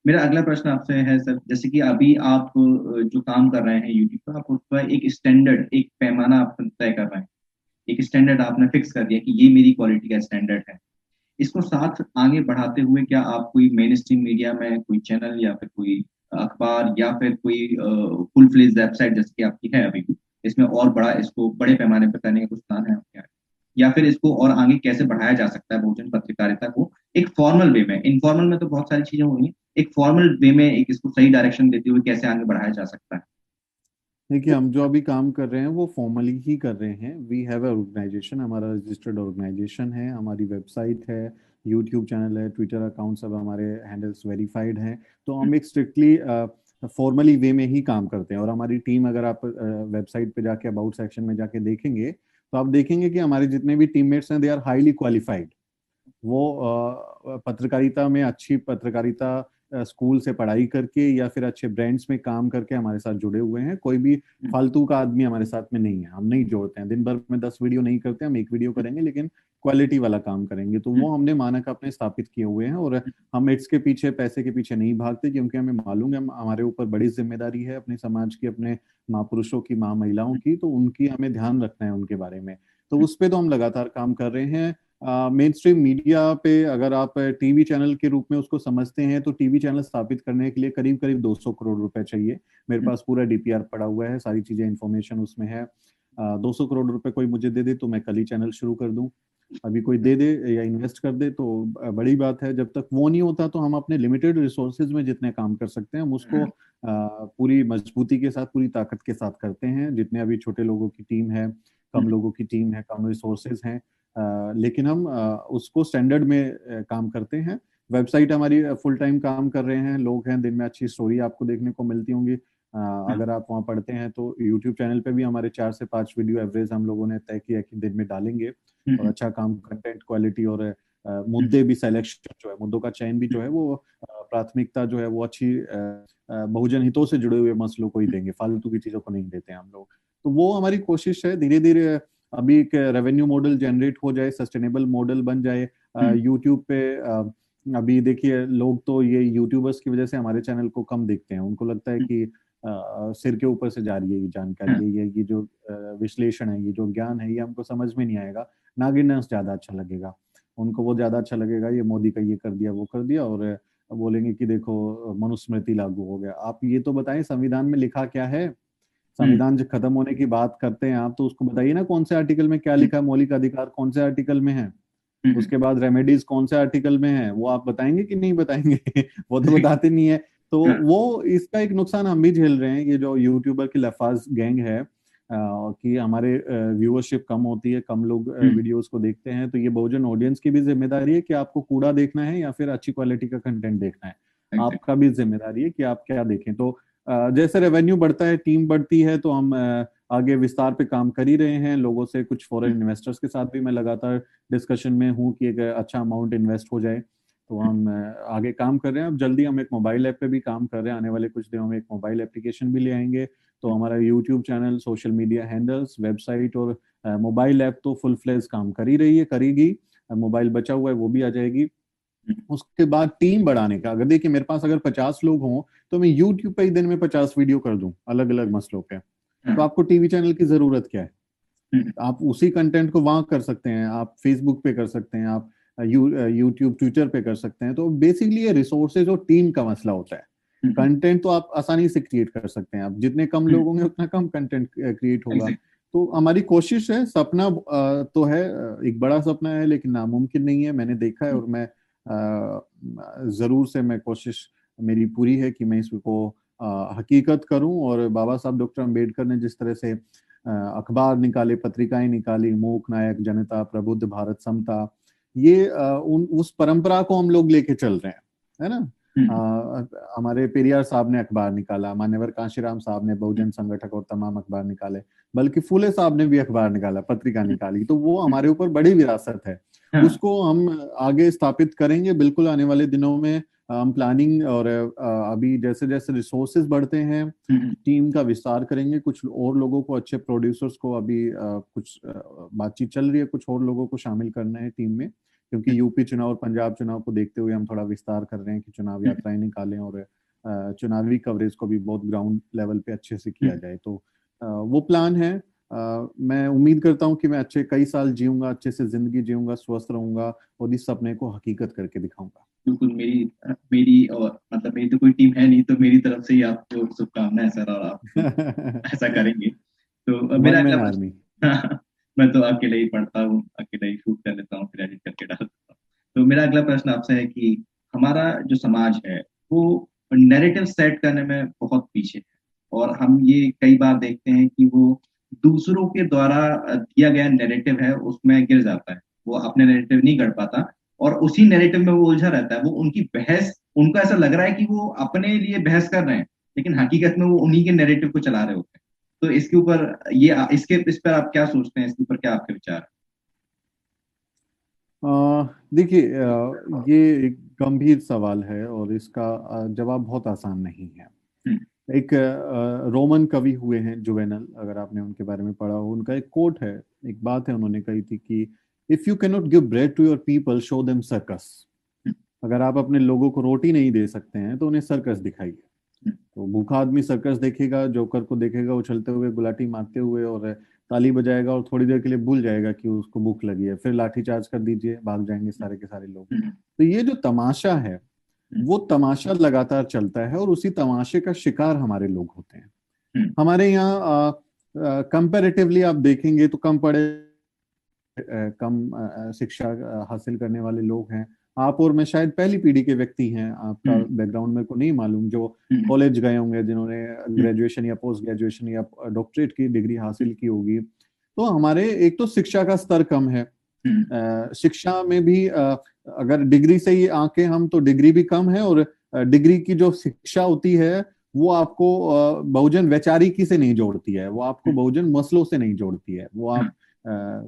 A: मेरा अगला प्रश्न आपसे है सर, जैसे कि अभी आप जो काम कर रहे हैं यूट्यूब पर, आप उसका एक स्टैंडर्ड, एक पैमाना आप तय कर रहे हैं, एक स्टैंडर्ड आपने फिक्स कर दिया कि ये मेरी क्वालिटी का स्टैंडर्ड है। इसको साथ आगे बढ़ाते हुए क्या आप कोई मेन स्ट्रीम मीडिया में कोई चैनल या फिर कोई अखबार या फिर कोई फुल फ्लेज वेबसाइट जैसे कि आपकी है अभी भी, इसमें और बड़ा, इसको बड़े पैमाने पर करने का कुछ प्लान है आपके? या फिर इसको और आगे कैसे बढ़ाया जा सकता है बहुजन पत्रकारिता को एक फॉर्मल वे में? इनफॉर्मल में तो बहुत सारी चीजें होंगी, एक फॉर्मल वे में एक इसको सही डायरेक्शन देते हुए कैसे आगे बढ़ाया जा सकता है?
B: देखिए, हम जो अभी काम कर रहे हैं वो फॉर्मली ही कर रहे हैं। वी हैव अ ऑर्गेनाइजेशन, हमारा रजिस्टर्ड ऑर्गेनाइजेशन है, हमारी वेबसाइट है, यूट्यूब चैनल है, ट्विटर अकाउंट, सब हमारे हैंडल्स वेरीफाइड हैं। तो हम एक स्ट्रिक्टली फॉर्मली वे में ही काम करते हैं। और हमारी टीम, अगर आप वेबसाइट पे जाके अबाउट सेक्शन में जाके देखेंगे तो आप देखेंगे कि हमारे जितने भी टीममेट्स हैं दे आर हाईली क्वालिफाइड। वो पत्रकारिता में, अच्छी पत्रकारिता स्कूल से पढ़ाई करके या फिर अच्छे ब्रांड्स में काम करके हमारे साथ जुड़े हुए हैं। कोई भी फालतू का आदमी हमारे साथ में नहीं है। हम नहीं जोड़ते हैं, दिन भर में 10 वीडियो नहीं करते, हम एक वीडियो करेंगे लेकिन क्वालिटी वाला काम करेंगे। तो वो हमने मानक अपने स्थापित किए हुए हैं। और हम इट्स के पीछे, पैसे के पीछे नहीं भागते, क्योंकि हमें मालूम है हमारे ऊपर बड़ी जिम्मेदारी है अपने समाज की, अपने महापुरुषों की, महिलाओं की। तो उनकी हमें ध्यान रखना है, उनके बारे में। तो उस पे तो हम लगातार काम कर रहे हैं। मेन स्ट्रीम मीडिया पे अगर आप टीवी चैनल के रूप में उसको समझते हैं तो टीवी चैनल स्थापित करने के लिए करीब करीब 200 करोड़ रुपए चाहिए। मेरे पास पूरा डीपीआर पड़ा हुआ है, सारी चीजें, इंफॉर्मेशन उसमें है। 200 करोड़ रुपए कोई मुझे दे दे तो मैं कल ही चैनल शुरू कर दूं। अभी कोई दे दे या इन्वेस्ट कर दे तो बड़ी बात है। जब तक वो नहीं होता तो हम अपने लिमिटेड रिसोर्सेज में जितने काम कर सकते हैं हम उसको पूरी मजबूती के साथ, पूरी ताकत के साथ करते हैं। जितने अभी छोटे लोगों की टीम है, कम लोगों की टीम है, कम रिसोर्सेज हैं, लेकिन हम उसको स्टैंडर्ड में काम करते हैं। वेबसाइट हमारी फुल टाइम काम कर रहे हैं, लोग हैं, दिन में अच्छी स्टोरी आपको देखने को मिलती होंगी। अगर आप वहाँ पढ़ते हैं तो यूट्यूब चैनल पे भी हमारे 4 से 5 वीडियो एवरेज हम लोगों ने तय किया कि दिन में डालेंगे। और अच्छा काम, कंटेंट क्वालिटी और मुद्दे भी, सिलेक्शन जो है, मुद्दों का चयन भी जो है वो प्राथमिकता जो है वो अच्छी बहुजन हितों से जुड़े हुए मसलों को ही देंगे, फालतू की चीजों को नहीं देते हम लोग। तो वो हमारी कोशिश है। धीरे धीरे अभी एक रेवेन्यू मॉडल जनरेट हो जाए, सस्टेनेबल मॉडल बन जाए यूट्यूब पे। अभी देखिए, लोग तो ये यूट्यूबर्स की वजह से हमारे चैनल को कम देखते हैं। उनको लगता है कि सिर के ऊपर से जा रही है ये जानकारी, ये जो विश्लेषण है, ये जो ज्ञान है, ये हमको समझ में नहीं आएगा। नागिनस ज्यादा अच्छा लगेगा उनको, वो ज्यादा अच्छा लगेगा, ये मोदी का ये कर दिया, वो कर दिया, और बोलेंगे कि देखो मनुस्मृति लागू हो गया। आप ये तो बताएं संविधान में लिखा क्या है? संविधान जब खत्म होने की बात करते हैं आप, तो उसको बताइए ना कौन से आर्टिकल में क्या लिखा है, मौलिक अधिकार कौन से आर्टिकल में है, उसके बाद रेमेडीज कौन से आर्टिकल में है, वो आप बताएंगे कि नहीं बताएंगे? वो तो बताते नहीं है। तो वो, इसका एक नुकसान हम भी झेल रहे हैं। ये जो यूट्यूबर की लफाज गैंग है, कि हमारे व्यूअरशिप कम होती है, कम लोग वीडियोस को देखते हैं। तो ये बहुजन ऑडियंस की भी जिम्मेदारी है कि आपको कूड़ा देखना है या फिर अच्छी क्वालिटी का कंटेंट देखना है। आपका भी जिम्मेदारी है कि आप क्या देखें। तो जैसे रेवेन्यू बढ़ता है, टीम बढ़ती है, तो हम आगे विस्तार पे काम कर ही रहे हैं। लोगों से, कुछ फॉरेन इन्वेस्टर्स के साथ भी मैं लगातार डिस्कशन में हूँ कि एक अच्छा अमाउंट इन्वेस्ट हो जाए। तो हम आगे काम कर रहे हैं। अब जल्दी हम एक मोबाइल ऐप पे भी काम कर रहे हैं, आने वाले कुछ दिनों में एक मोबाइल एप्लीकेशन भी ले आएंगे। तो हमारा YouTube channel, social media handles, website और मोबाइल ऐप तो फुल फ्लेज काम कर ही रही है, करेगी। मोबाइल बचा हुआ है, वो भी आ जाएगी। उसके बाद टीम बढ़ाने का, अगर देखिए मेरे पास अगर 50 लोग हों तो मैं यूट्यूब पे ही दिन में 50 वीडियो कर दूं अलग अलग मसलों पे। तो आपको टीवी चैनल की जरूरत क्या है? आप उसी कंटेंट को वहां कर सकते हैं, आप फेसबुक पे कर सकते हैं, आप यूट्यूब, ट्विटर पे कर सकते हैं। तो बेसिकली ये रिसोर्सेज और टीम का मसला होता है। कंटेंट तो आप आसानी से क्रिएट कर सकते हैं, आप जितने कम लोग होंगे उतना कम कंटेंट क्रिएट होगा। तो हमारी कोशिश है, सपना तो है, एक बड़ा सपना है, लेकिन नामुमकिन नहीं है, मैंने देखा है। और मैं जरूर से, मैं कोशिश मेरी पूरी है कि मैं इसको हकीकत करूं। और बाबा साहब डॉक्टर अम्बेडकर ने जिस तरह से अखबार निकाले, पत्रिकाएं निकाली, मूक नायक जनता, प्रबुद्ध भारत समता, ये उस परंपरा को हम लोग लेके चल रहे हैं, है ना। हमारे पेरियार साहब ने अखबार निकाला, मान्यवर कांशीराम साहब ने बहुजन संगठक और तमाम अखबार निकाले, बल्कि फूले साहब ने भी अखबार निकाला, पत्रिका निकाली। तो वो हमारे ऊपर बड़ी विरासत है, उसको हम आगे स्थापित करेंगे बिल्कुल आने वाले दिनों में। हम प्लानिंग और अभी जैसे जैसे रिसोर्सेज बढ़ते हैं टीम का विस्तार करेंगे, कुछ और लोगों को, अच्छे प्रोड्यूसर्स को अभी कुछ बातचीत चल रही है, कुछ और लोगों को शामिल करना है टीम में, क्योंकि यूपी चुनाव और पंजाब चुनाव को देखते हुए हम थोड़ा विस्तार कर रहे हैं कि चुनाव यात्राएं निकालें और चुनावी कवरेज को भी बहुत ग्राउंड लेवल पे अच्छे से किया जाए। तो वो प्लान है। मैं उम्मीद करता हूँ कि मैं अच्छे कई साल जीऊंगा, अच्छे से जिंदगी जीऊंगा, स्वस्थ रहूंगा और इस सपने को हकीकत करके दिखाऊंगा।
A: बिल्कुल, मेरी मेरी और मतलब मेरी तो कोई टीम है नहीं, तो मेरी तरफ से ही आपको शुभकामनाएं सर, और आप ऐसा करेंगे। तो
B: वन
A: मेरा अगला
B: मैन आर्मी।
A: प्रश्न मैं तो अकेले ही पढ़ता हूँ, अकेले ही शूट कर लेता हूँ, फिर एडिट करके डाल देता हूँ। तो मेरा अगला प्रश्न आपसे है कि हमारा जो समाज है वो नैरेटिव सेट करने में बहुत पीछे है, और हम ये कई बार देखते हैं कि वो दूसरों के द्वारा दिया गया नैरेटिव है उसमें गिर जाता है, वो अपने नैरेटिव नहीं गढ़ पाता, और उसी नैरेटिव में वो उलझा रहता है। वो उनकी बहस, उनको ऐसा लग रहा है कि वो अपने लिए बहस कर रहे हैं, लेकिन हकीकत में वो उन्हीं के नैरेटिव को चला रहे होते हैं। तो इसके ऊपर इस पर आप क्या सोचते हैं, इसके ऊपर क्या आपके विचार
B: देखिए, ये एक गंभीर सवाल है और इसका जवाब बहुत आसान नहीं है।
A: है?
B: एक रोमन कवि हुए हैं जुवेनल, अगर आपने उनके बारे में पढ़ा हो, उनका एक कोट है, एक बात है, उन्होंने कही थी कि if you can not give bread to your people show them circus. अगर आप अपने लोगों को रोटी नहीं दे सकते हैं तो उन्हें सर्कस दिखाइए। तो भूखा आदमी सर्कस देखेगा, जोकर को देखेगा उछलते हुए, गुलाटी मारते हुए और ताली बजाएगा और थोड़ी देर के लिए भूल जाएगा कि उसको भूख लगी है, फिर लाठी चार्ज कर दीजिए, भाग जाएंगे सारे के सारे लोग। तो ये जो तमाशा है वो तमाशा लगातार चलता है और उसी तमाशे का शिकार हमारे लोग होते हैं। हमारे यहाँ कंपैरेटिवली आप देखेंगे तो कम पढ़े, कम शिक्षा हासिल करने वाले लोग हैं। आप और मैं शायद पहली पीढ़ी के व्यक्ति हैं, आपका बैकग्राउंड मेरे को नहीं मालूम, जो कॉलेज गए होंगे, जिन्होंने ग्रेजुएशन या पोस्ट ग्रेजुएशन या डॉक्टरेट की डिग्री हासिल की होगी। तो हमारे एक तो शिक्षा का स्तर कम है, शिक्षा में भी अगर डिग्री से ही आके हम, तो डिग्री भी कम है, और डिग्री की जो शिक्षा होती है वो आपको बहुजन वैचारिकी से नहीं जोड़ती है, वो आपको बहुजन मसलों से नहीं जोड़ती है। वो आप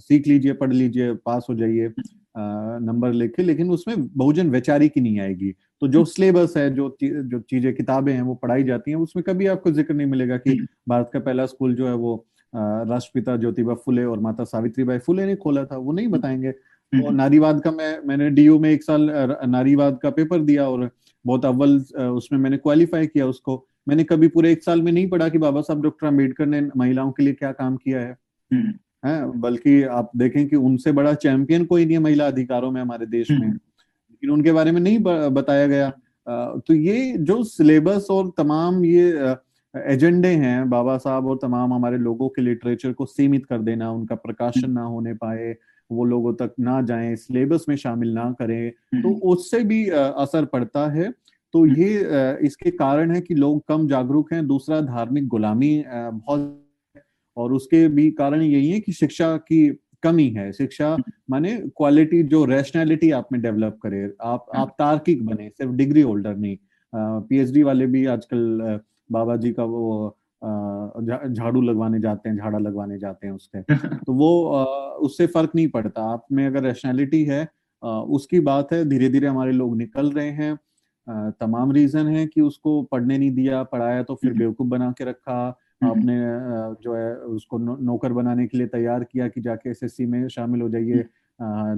B: सीख लीजिए, पढ़ लीजिए, पास हो जाइए नंबर लेके, लेकिन उसमें बहुजन वैचारिकी नहीं आएगी। तो जो सिलेबस है, जो चीजें, किताबें हैं वो पढ़ाई जाती हैं, उसमें कभी आपको जिक्र नहीं मिलेगा कि भारत का पहला स्कूल जो है वो राष्ट्रपिता ज्योतिबा फुले और माता सावित्रीबाई फुले ने खोला था, वो नहीं बताएंगे। तो नारीवाद का मैंने डीयू में एक साल नारीवाद का पेपर दिया और बहुत अव्वल उसमें मैंने क्वालिफाई किया उसको। मैंने कभी पूरे एक साल में नहीं पढ़ा कि बाबा साहब डॉक्टर अम्बेडकर ने महिलाओं के लिए क्या काम किया है, बल्कि आप देखें कि उनसे बड़ा चैंपियन कोई नहीं है महिला अधिकारों में हमारे देश में, लेकिन उनके बारे में नहीं बताया गया। तो ये जो सिलेबस और तमाम ये एजेंडे हैं बाबा साहब और तमाम हमारे लोगों के लिटरेचर को सीमित कर देना, उनका प्रकाशन ना होने पाए, वो लोगों तक ना जाए, सिलेबस में शामिल ना करें, तो उससे भी असर पड़ता है। तो ये इसके कारण है कि लोग कम जागरूक हैं। दूसरा, धार्मिक गुलामी बहुत, और उसके भी कारण यही है कि शिक्षा की कमी है। शिक्षा माने क्वालिटी, जो रैशनैलिटी आप में डेवलप करे, आप तार्किक बने, सिर्फ डिग्री होल्डर नहीं। पीएचडी वाले भी आजकल बाबा जी का वो झाड़ू लगवाने जाते हैं, झाड़ा लगवाने जाते हैं उससे, तो वो उससे फर्क नहीं पड़ता। आप में अगर रैशनैलिटी है, उसकी बात है। धीरे धीरे हमारे लोग निकल रहे हैं। तमाम रीजन है कि उसको पढ़ने नहीं दिया, पढ़ाया तो फिर बेवकूफ बना के रखा। आपने जो है उसको नौकर बनाने के लिए तैयार किया कि जाके एसएससी में शामिल हो जाइए,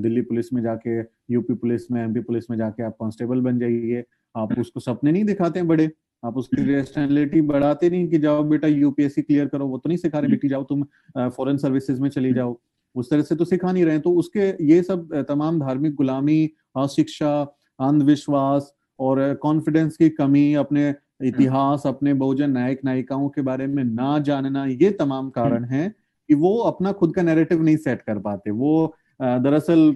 B: दिल्ली पुलिस में जाके, यूपी पुलिस में, एमपी पुलिस में जाके आप कांस्टेबल बन जाइए। आप उसको सपने नहीं दिखाते हैं बड़े, आप उसकी रेशनैलिटी बढ़ाते नहीं कि जाओ बेटा यूपीएससी क्लियर करो, वो तो नहीं सिखा रहे बेटी जाओ तुम फॉरेन सर्विसेज में चली जाओ, उस तरह से तो सिखा नहीं रहे। तो उसके ये सब तमाम धार्मिक गुलामी, अशिक्षा, अंधविश्वास और कॉन्फिडेंस की कमी, अपने इतिहास, अपने बहुजन नायक नायिकाओं के बारे में ना जानना, ये तमाम कारण हैं कि वो अपना खुद का नैरेटिव नहीं सेट कर पाते। वो दरअसल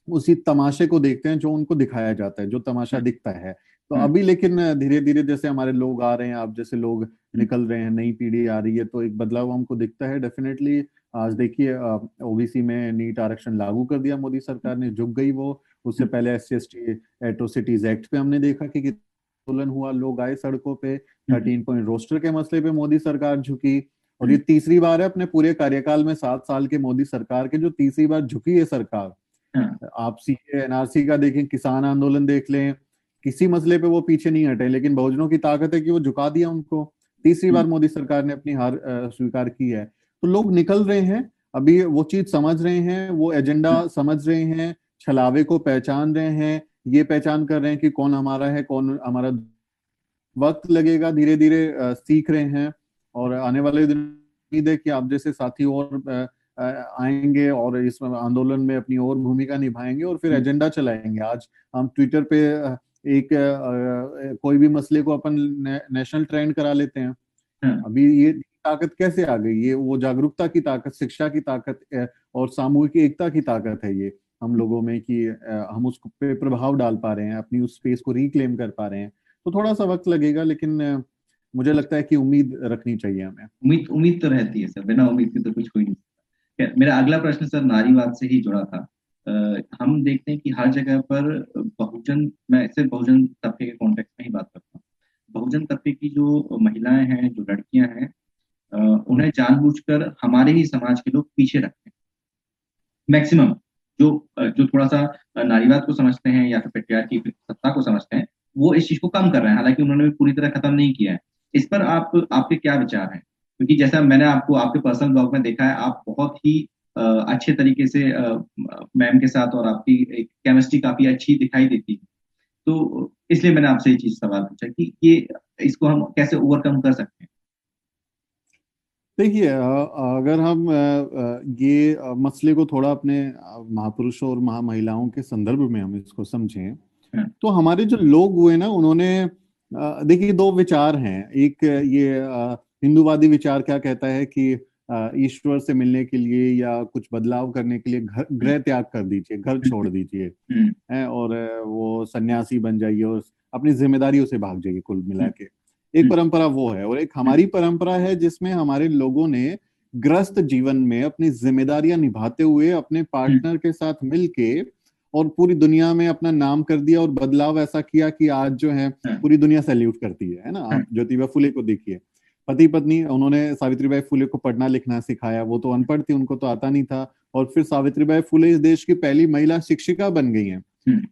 B: उसी तमाशे को देखते हैं जो उनको दिखाया जाता है, जो तमाशा दिखता है। तो अभी लेकिन धीरे धीरे जैसे हमारे लोग आ रहे हैं, आप जैसे लोग निकल रहे हैं, नई पीढ़ी आ रही है, तो एक बदलाव हमको दिखता है डेफिनेटली। आज देखिए ओबीसी में नीट आरक्षण लागू कर दिया मोदी सरकार ने, झुक गई वो। उससे पहले SC ST एट्रोसिटीज एक्ट पे हमने देखा कि आंदोलन हुआ, लोग आए सड़कों पे, 13 पॉइंट रोस्टर के मसले पे मोदी सरकार झुकी। और ये तीसरी बार है अपने पूरे कार्यकाल में, 7 साल के मोदी सरकार के, जो तीसरी बार झुकी है सरकार। आप सीए एनआरसी का देखें, किसान आंदोलन देख लें, किसी मसले पे वो पीछे नहीं हटे, लेकिन बहुजनों की ताकत है कि वो झुका दिया उनको। तीसरी बार मोदी सरकार ने अपनी हार स्वीकार की है। तो लोग निकल रहे हैं, अभी वो चीज समझ रहे हैं, वो एजेंडा समझ रहे हैं, छलावे को पहचान रहे हैं, ये पहचान कर रहे हैं कि कौन हमारा है, कौन हमारा। वक्त लगेगा, धीरे धीरे सीख रहे हैं। और आने वाले दिन उम्मीद है कि आप जैसे साथी और आएंगे और इस आंदोलन में अपनी और भूमिका निभाएंगे और फिर एजेंडा चलाएंगे। आज हम ट्विटर पे एक कोई भी मसले को अपन नेशनल ट्रेंड करा लेते हैं। अभी ये ताकत कैसे आ गई? ये वो जागरूकता की ताकत, शिक्षा की ताकत और सामूहिक एकता की ताकत है ये हम लोगों में, कि हम उस पे प्रभाव डाल पा रहे हैं, अपनी उस स्पेस को रिक्लेम कर पा रहे हैं। तो थोड़ा सा वक्त लगेगा, लेकिन मुझे लगता है कि उम्मीद रखनी चाहिए हमें।
A: उम्मीद तो रहती है सर, बिना उम्मीद के तो कुछ हो ही नहीं। मेरा अगला प्रश्न सर नारीवाद से ही जुड़ा था। हम देखते हैं कि हर जगह पर बहुजन, मैं सिर्फ बहुजन तबके के कॉन्टेक्स्ट में ही बात करता हूँ, बहुजन तबके की जो महिलाएं हैं, जो लड़कियां हैं, उन्हें जानबूझकर हमारे ही समाज के लोग पीछे रखते हैं। मैक्सिमम जो जो थोड़ा सा नारीवाद को समझते हैं या फिर पेट्रियार्की की सत्ता को समझते हैं, वो इस चीज को कम कर रहे हैं, हालांकि उन्होंने भी पूरी तरह खत्म नहीं किया है। इस पर आपके क्या विचार हैं? क्योंकि जैसा मैंने आपको आपके पर्सनल ब्लॉग में देखा है, आप बहुत ही अच्छे तरीके से मैम के साथ, और आपकी एक केमिस्ट्री काफी अच्छी दिखाई देती है। तो इसलिए मैंने आपसे ये चीज सवाल पूछा कि ये इसको हम कैसे ओवरकम कर सकते हैं।
B: देखिए, अगर हम ये मसले को थोड़ा अपने महापुरुषों और महिलाओं के संदर्भ में हम इसको समझें, तो हमारे जो लोग हुए ना, उन्होंने देखिए दो विचार हैं। एक ये हिंदूवादी विचार क्या कहता है कि ईश्वर से मिलने के लिए या कुछ बदलाव करने के लिए गृह त्याग कर दीजिए, घर छोड़ दीजिए, और वो सन्यासी बन जाइए और अपनी जिम्मेदारियों से भाग जाइए, कुल मिला के। एक परंपरा वो है, और एक हमारी परंपरा है जिसमें हमारे लोगों ने ग्रस्त जीवन में अपनी जिम्मेदारियां निभाते हुए अपने पार्टनर के साथ मिलके और पूरी दुनिया में अपना नाम कर दिया और बदलाव ऐसा किया कि आज जो है पूरी दुनिया सैल्यूट करती है ना। आप ज्योतिबा फुले को देखिए, पति पत्नी, उन्होंने सावित्रीबाई फुले को पढ़ना लिखना सिखाया, वो तो अनपढ़ थी, उनको तो आता नहीं था, और फिर सावित्रीबाई फुले इस देश की पहली महिला शिक्षिका बन गई हैं।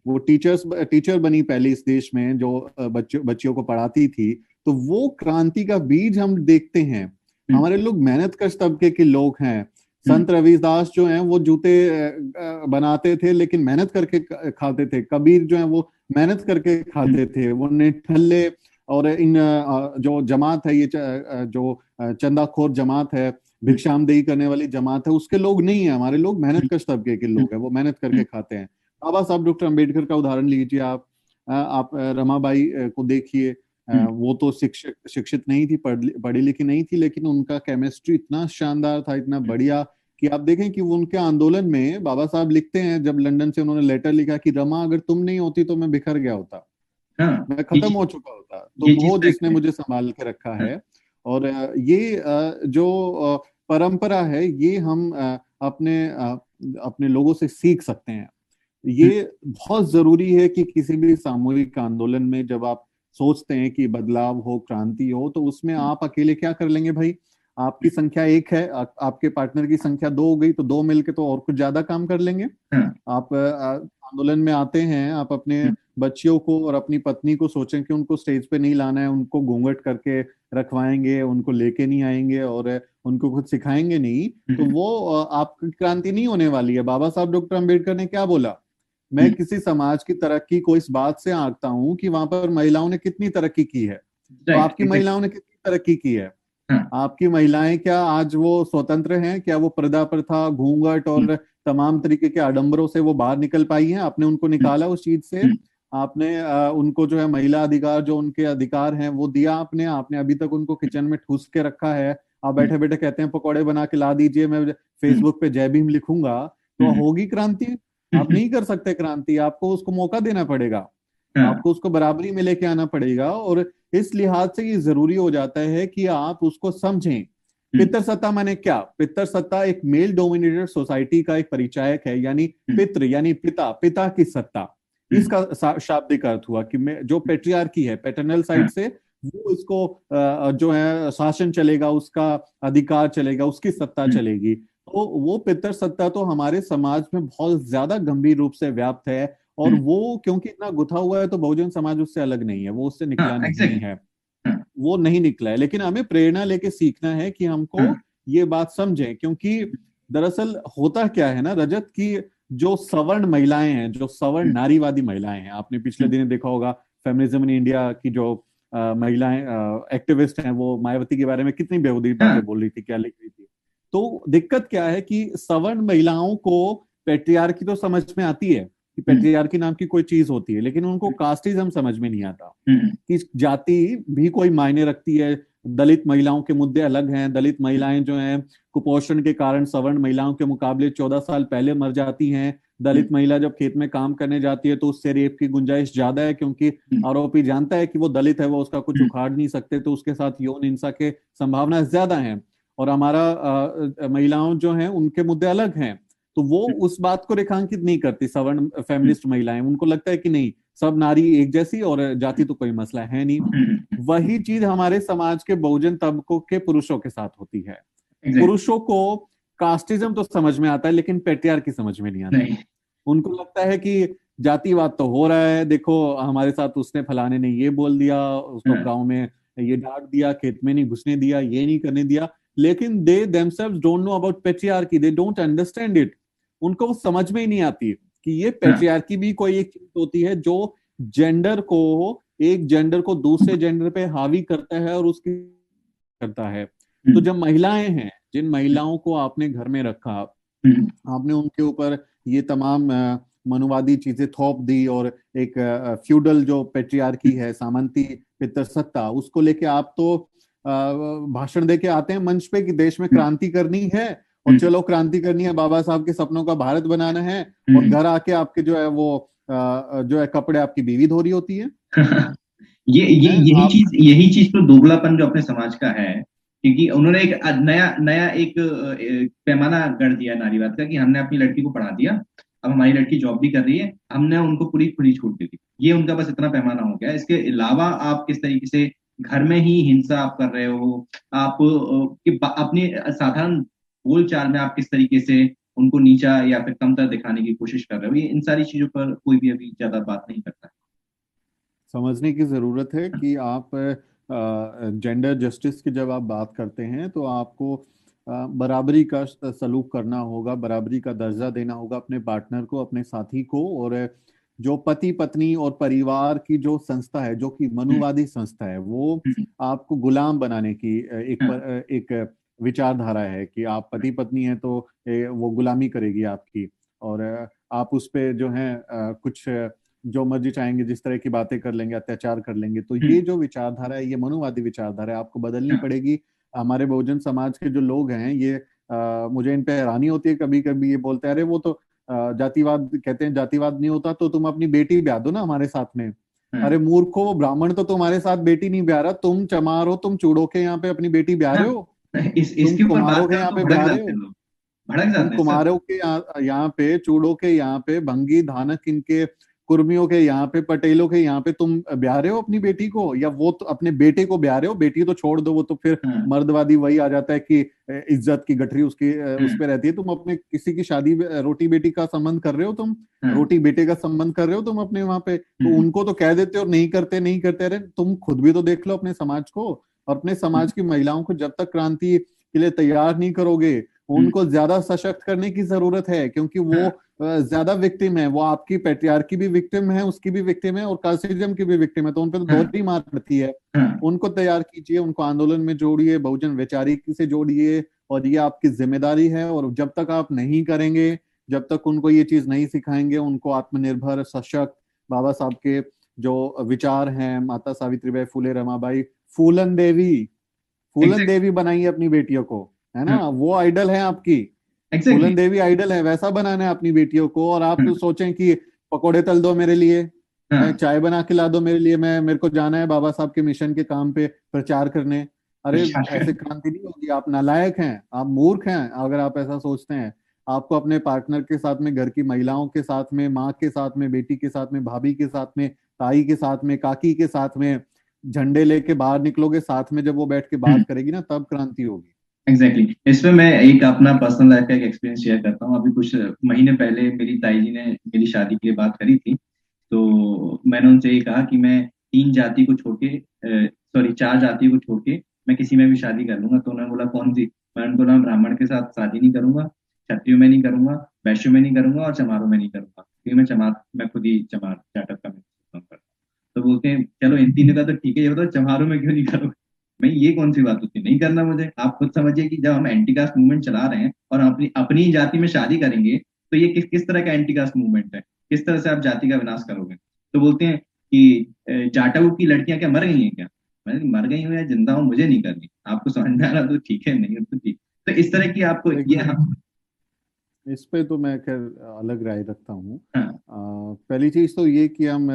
B: वो टीचर बनी पहली इस देश में, जो बच्चियों को पढ़ाती थी। तो वो क्रांति का बीज हम देखते हैं। हमारे लोग मेहनत कश तबके के लोग हैं। संत रविदास जो हैं वो जूते बनाते थे, लेकिन मेहनत करके खाते थे। कबीर जो है वो मेहनत करके खाते थे। वो निठल्ले और इन जो जमात है, ये जो चंदाखोर जमात है, भिक्षामदेही करने वाली जमात है, उसके लोग नहीं है। हमारे लोग मेहनत कश तबके के लोग हैं, वो मेहनत करके खाते हैं। बाबा साहब डॉक्टर अंबेडकर का उदाहरण लीजिए आप रमाबाई को देखिए। वो तो शिक्षित नहीं थी, पढ़ी लिखी नहीं थी, लेकिन उनका केमिस्ट्री इतना शानदार था, इतना बढ़िया, कि आप देखें कि वो उनके आंदोलन में बाबा साहब लिखते हैं, जब लंदन से उन्होंने लेटर लिखा कि रमा अगर तुम नहीं होती तो मैं बिखर गया होता, मैं खत्म हो चुका होता, तुम हो जिसने मुझे संभाल के रखा है। और ये जो परंपरा है, ये हम अपने लोगों से सीख सकते हैं। ये बहुत जरूरी है कि किसी भी सामूहिक आंदोलन में जब आप सोचते हैं कि बदलाव हो, क्रांति हो, तो उसमें आप अकेले क्या कर लेंगे भाई? आपकी संख्या 1 है, आपके पार्टनर की संख्या 2 हो गई, तो 2 मिलके तो और कुछ ज्यादा काम कर लेंगे। आप आंदोलन में आते हैं, आप अपने बच्चियों को और अपनी पत्नी को सोचें कि उनको स्टेज पे नहीं लाना है, उनको घूंघट करके रखवाएंगे, उनको लेके नहीं आएंगे और उनको कुछ सिखाएंगे नहीं, तो वो आपकी क्रांति नहीं होने वाली है। बाबा साहब डॉक्टर अंबेडकर ने क्या बोला? मैं किसी समाज की तरक्की को इस बात से आंकता हूं कि वहां पर महिलाओं ने कितनी तरक्की की है। तो आपकी महिलाओं ने कितनी तरक्की की है? आपकी महिलाएं क्या आज वो स्वतंत्र हैं? क्या वो पर्दा प्रथा, घूंघट और तमाम तरीके के आडंबरों से वो बाहर निकल पाई हैं? आपने उनको निकाला उस चीज से। आपने उनको जो है महिला अधिकार, जो उनके अधिकार हैं, वो दिया आपने अभी तक उनको किचन में ठूस के रखा है। आप बैठे बैठे कहते हैं पकौड़े बना के ला दीजिए, मैं फेसबुक पे जय भीम लिखूंगा, तो होगी क्रांति? आप नहीं कर सकते क्रांति। आपको उसको मौका देना पड़ेगा, आपको उसको बराबरी में लेके आना पड़ेगा। और इस लिहाज से ये जरूरी हो जाता है कि आप उसको समझें। पितर सत्ता माने क्या? पितर सत्ता एक मेल डोमिनेटेड सोसाइटी का एक परिचायक है, यानी पितृ यानी पिता, पिता की सत्ता। इसका शाब्दिक अर्थ हुआ कि मैं जो पेट्रियार्की है पैटर्नल साइड से, वो इसको जो है शासन चलेगा, उसका अधिकार चलेगा, उसकी सत्ता चलेगी। तो वो पितर सत्ता तो हमारे समाज में बहुत ज्यादा गंभीर रूप से व्याप्त है, और वो क्योंकि इतना गुथा हुआ है तो बहुजन समाज उससे अलग नहीं है, वो उससे निकला नहीं है, वो नहीं निकला है। लेकिन हमें प्रेरणा लेके सीखना है कि हमको ये बात समझें, क्योंकि दरअसल होता क्या है ना रजत, की जो सवर्ण महिलाएं हैं, जो सवर्ण नारीवादी महिलाएं हैं, आपने पिछले दिनों देखा होगा फेमिनिज्म इन इंडिया की जो महिलाएं एक्टिविस्ट हैं, वो मायावती के बारे में कितनी बेहूदी बातें बोल रही थी, क्या लिख रही थी। तो दिक्कत क्या है कि सवर्ण महिलाओं को पेट्रियार्की तो समझ में आती है कि पेट्रियार्की नाम की कोई चीज होती है, लेकिन उनको कास्टिज्म समझ में नहीं आता कि जाति भी कोई मायने रखती है। दलित महिलाओं के मुद्दे अलग हैं। दलित महिलाएं जो हैं कुपोषण के कारण सवर्ण महिलाओं के मुकाबले 14 साल पहले मर जाती हैं। दलित महिला जब खेत में काम करने जाती है तो उससे रेप की गुंजाइश ज्यादा है, क्योंकि आरोपी जानता है कि वो दलित है, वो उसका कुछ उखाड़ नहीं सकते, तो उसके साथ यौन हिंसा के संभावना ज्यादा है। और हमारा महिलाओं जो हैं उनके मुद्दे अलग हैं, तो वो उस बात को रेखांकित नहीं करती सवर्ण फेमिनिस्ट महिलाएं। उनको लगता है कि नहीं, सब नारी एक जैसी और जाति तो कोई मसला है नहीं। वही चीज हमारे समाज के बहुजन तबकों के पुरुषों के साथ होती है। पुरुषों को कास्टिज्म तो समझ में आता है, लेकिन पेट्रियार्की समझ में नहीं आता। उनको लगता है कि जातिवाद तो हो रहा है, देखो हमारे साथ उसने फलाने ने ये बोल दिया, उसको गांव में ये डांट दिया, खेत में नहीं घुसने दिया, ये नहीं करने दिया, लेकिन they themselves don't know about patriarchy, they don't understand it. उनको वो समझ में ही नहीं आती कि ये पेट्रियार्की भी कोई एक चीज होती है जो जेंडर को, एक जेंडर को दूसरे जेंडर पे हावी करता है और उसकी करता है। तो जब महिलाएं हैं, जिन महिलाओं को आपने घर में रखा, आपने उनके ऊपर ये तमाम मनुवादी चीजें थोप दी, और एक फ्यूडल जो पेट्रियार्की है, सामंती पितर सत्ता, उसको लेके आप तो भाषण दे के आते हैं मंच पे कि देश में क्रांति करनी है, और चलो क्रांति करनी है, बाबा साहब के सपनों का भारत बनाना है, और घर आके आपके जो है वो जो है कपड़े आपकी बीवी धो रही होती है।
A: ये यही चीज तो दोगलापन जो अपने समाज का है, क्योंकि उन्होंने एक नया नया एक पैमाना गढ़ दिया नारीवाद का, कि हमने अपनी लड़की को पढ़ा दिया, अब हमारी लड़की जॉब भी कर रही है, हमने उनको पूरी खुली छूट दे दी। ये उनका बस इतना पैमाना हो गया। इसके अलावा आप किस तरीके से घर में ही हिंसा आप कर रहे हो, आप अपनी साधारण बोलचाल में आप किस तरीके से उनको नीचा या फिर कमतर दिखाने की कोशिश कर रहे हो, ये इन सारी चीजों पर कोई भी अभी ज्यादा बात नहीं करता।
B: समझने की जरूरत है कि आप जेंडर जस्टिस की जब आप बात करते हैं तो आपको बराबरी का सलूक करना होगा, बराबरी का दर्जा देना होगा अपने पार्टनर को, अपने साथी को। और जो पति पत्नी और परिवार की जो संस्था है, जो कि मनुवादी संस्था है, वो आपको गुलाम बनाने की एक विचारधारा है कि आप पति पत्नी हैं तो वो गुलामी करेगी आपकी, और आप उस पे जो है कुछ जो मर्जी चाहेंगे, जिस तरह की बातें कर लेंगे, अत्याचार कर लेंगे। तो ये जो विचारधारा है, ये मनुवादी विचारधारा है, आपको बदलनी पड़ेगी। हमारे बहुजन समाज के जो लोग हैं, ये मुझे इन पे हैरानी होती है कभी कभी। ये बोलते हैं अरे वो तो जातिवाद कहते हैं, जातिवाद नहीं होता तो तुम अपनी बेटी ब्याह दो ना हमारे साथ में। अरे मूर्खो, वो ब्राह्मण तो तुम्हारे साथ बेटी नहीं ब्याह रहा, तुम चमार हो, तुम चूड़ो के यहाँ पे अपनी बेटी ब्याह रहे हो,
A: इसके ऊपर
B: कुम्हारों
A: बात
B: के यहाँ
A: करो
B: पे
A: तो
B: ब्याह
A: भड़क
B: रहे
A: जाते हैं
B: हो,
A: लोग, भड़क
B: तुम
A: जाते हैं सर।
B: कुम्हारों के यहाँ पे, चूड़ों के यहाँ पे, भंगी धानक इनके कुर्मियों के यहाँ पे, पटेलों के यहाँ पे तुम ब्याह रहे हो अपनी बेटी को, या वो तो अपने बेटे को ब्याह रहे हो। बेटी तो छोड़ दो, वो तो फिर मर्दवादी वही आ जाता है कि इज्जत की गठरी उसकी उस पे रहती है। तुम अपने किसी की शादी, रोटी बेटी का संबंध कर रहे हो, तुम रोटी बेटे का संबंध कर रहे हो तुम अपने वहां पे, तो उनको तो कह देते हो नहीं करते नहीं करते। अरे तुम खुद भी तो देख लो अपने समाज को, और अपने समाज की महिलाओं को जब तक क्रांति के लिए तैयार नहीं करोगे, उनको ज्यादा सशक्त करने की जरूरत है, क्योंकि वो ज्यादा विक्टिम है। वो आपकी पेट्रियार्की भी विक्टिम है, उसकी भी विक्टिम है, और कास्टिज्म की भी विक्टिम है, तो उन पर तो दोहरी मार पड़ती है। उनको तैयार कीजिए, उनको आंदोलन में जोड़िए, बहुजन वैचारिकी से जोड़िए, और ये आपकी जिम्मेदारी है। और जब तक आप नहीं करेंगे, जब तक उनको ये चीज नहीं सिखाएंगे, उनको आत्मनिर्भर, सशक्त, बाबा साहब के जो विचार हैं, माता सावित्रीबाई फुले, रमाबाई, फूलन देवी, फूलन देवी बनाइए अपनी बेटियों को, है ना, वो आइडल है आपकी। फूलन देवी आइडल है, वैसा बनाना है अपनी बेटियों को। और आप तो सोचें कि पकोड़े तल दो मेरे लिए, चाय बना के ला दो मेरे लिए, मेरे को जाना है बाबा साहब के मिशन के काम पे प्रचार करने। अरे ऐसे क्रांति नहीं होगी, आप नालायक हैं, आप मूर्ख हैं अगर आप ऐसा सोचते हैं। आपको अपने पार्टनर के साथ में, घर की महिलाओं के साथ में, माँ के साथ में, बेटी के साथ में, भाभी के साथ में, ताई के साथ में, काकी के साथ में झंडे लेके बाहर निकलोगे साथ में, जब वो बैठ के बात करेगी ना, तब क्रांति होगी।
A: Exactly exactly. इसमें मैं एक अपना पर्सनल लाइफ का एक एक्सपीरियंस शेयर करता हूँ। अभी कुछ महीने पहले मेरी ताई जी ने मेरी शादी के लिए बात करी थी। तो मैंने उनसे ये कहा कि मैं तीन जाति को छोड़ के, सॉरी, चार जाति को छोड़ के मैं किसी में भी शादी कर लूंगा। तो उन्होंने बोला कौन सी? मैंने उनको बोला ब्राह्मण के साथ शादी नहीं करूंगा, क्षत्रियो में नहीं करूंगा, वैश्य में नहीं करूंगा, और चमारों में नहीं करूंगा, क्योंकि मैं खुद ही चमार चार्टर का मैं करता हूँ। तो बोलते हैं चलो इन तीनों का तो ठीक है, ये बताओ चमारों में क्यों नहीं करोगे? भाई ये कौन सी बात होती है, नहीं करना मुझे। आप खुद समझिए कि जब हम एंटी कास्ट मूवमेंट चला रहे हैं और हम अपनी अपनी जाति में शादी करेंगे, तो ये किस तरह का एंटी कास्ट मूवमेंट है? किस तरह से आप जाति का विनाश करोगे? तो बोलते हैं कि जाटवू की लड़कियां क्या मर गई हैं क्या? मैंने मर गई हूँ या जिंदा हूँ मुझे नहीं करनी, आपको समझ में आ रहा तो ठीक है, नहीं हो तो ठीक। तो इस तरह की आपको ये,
B: देखिए,
A: हाँ।
B: इस पे तो मैं खैर अलग राय रखता हूँ।
A: हाँ।
B: पहली चीज तो ये कि हम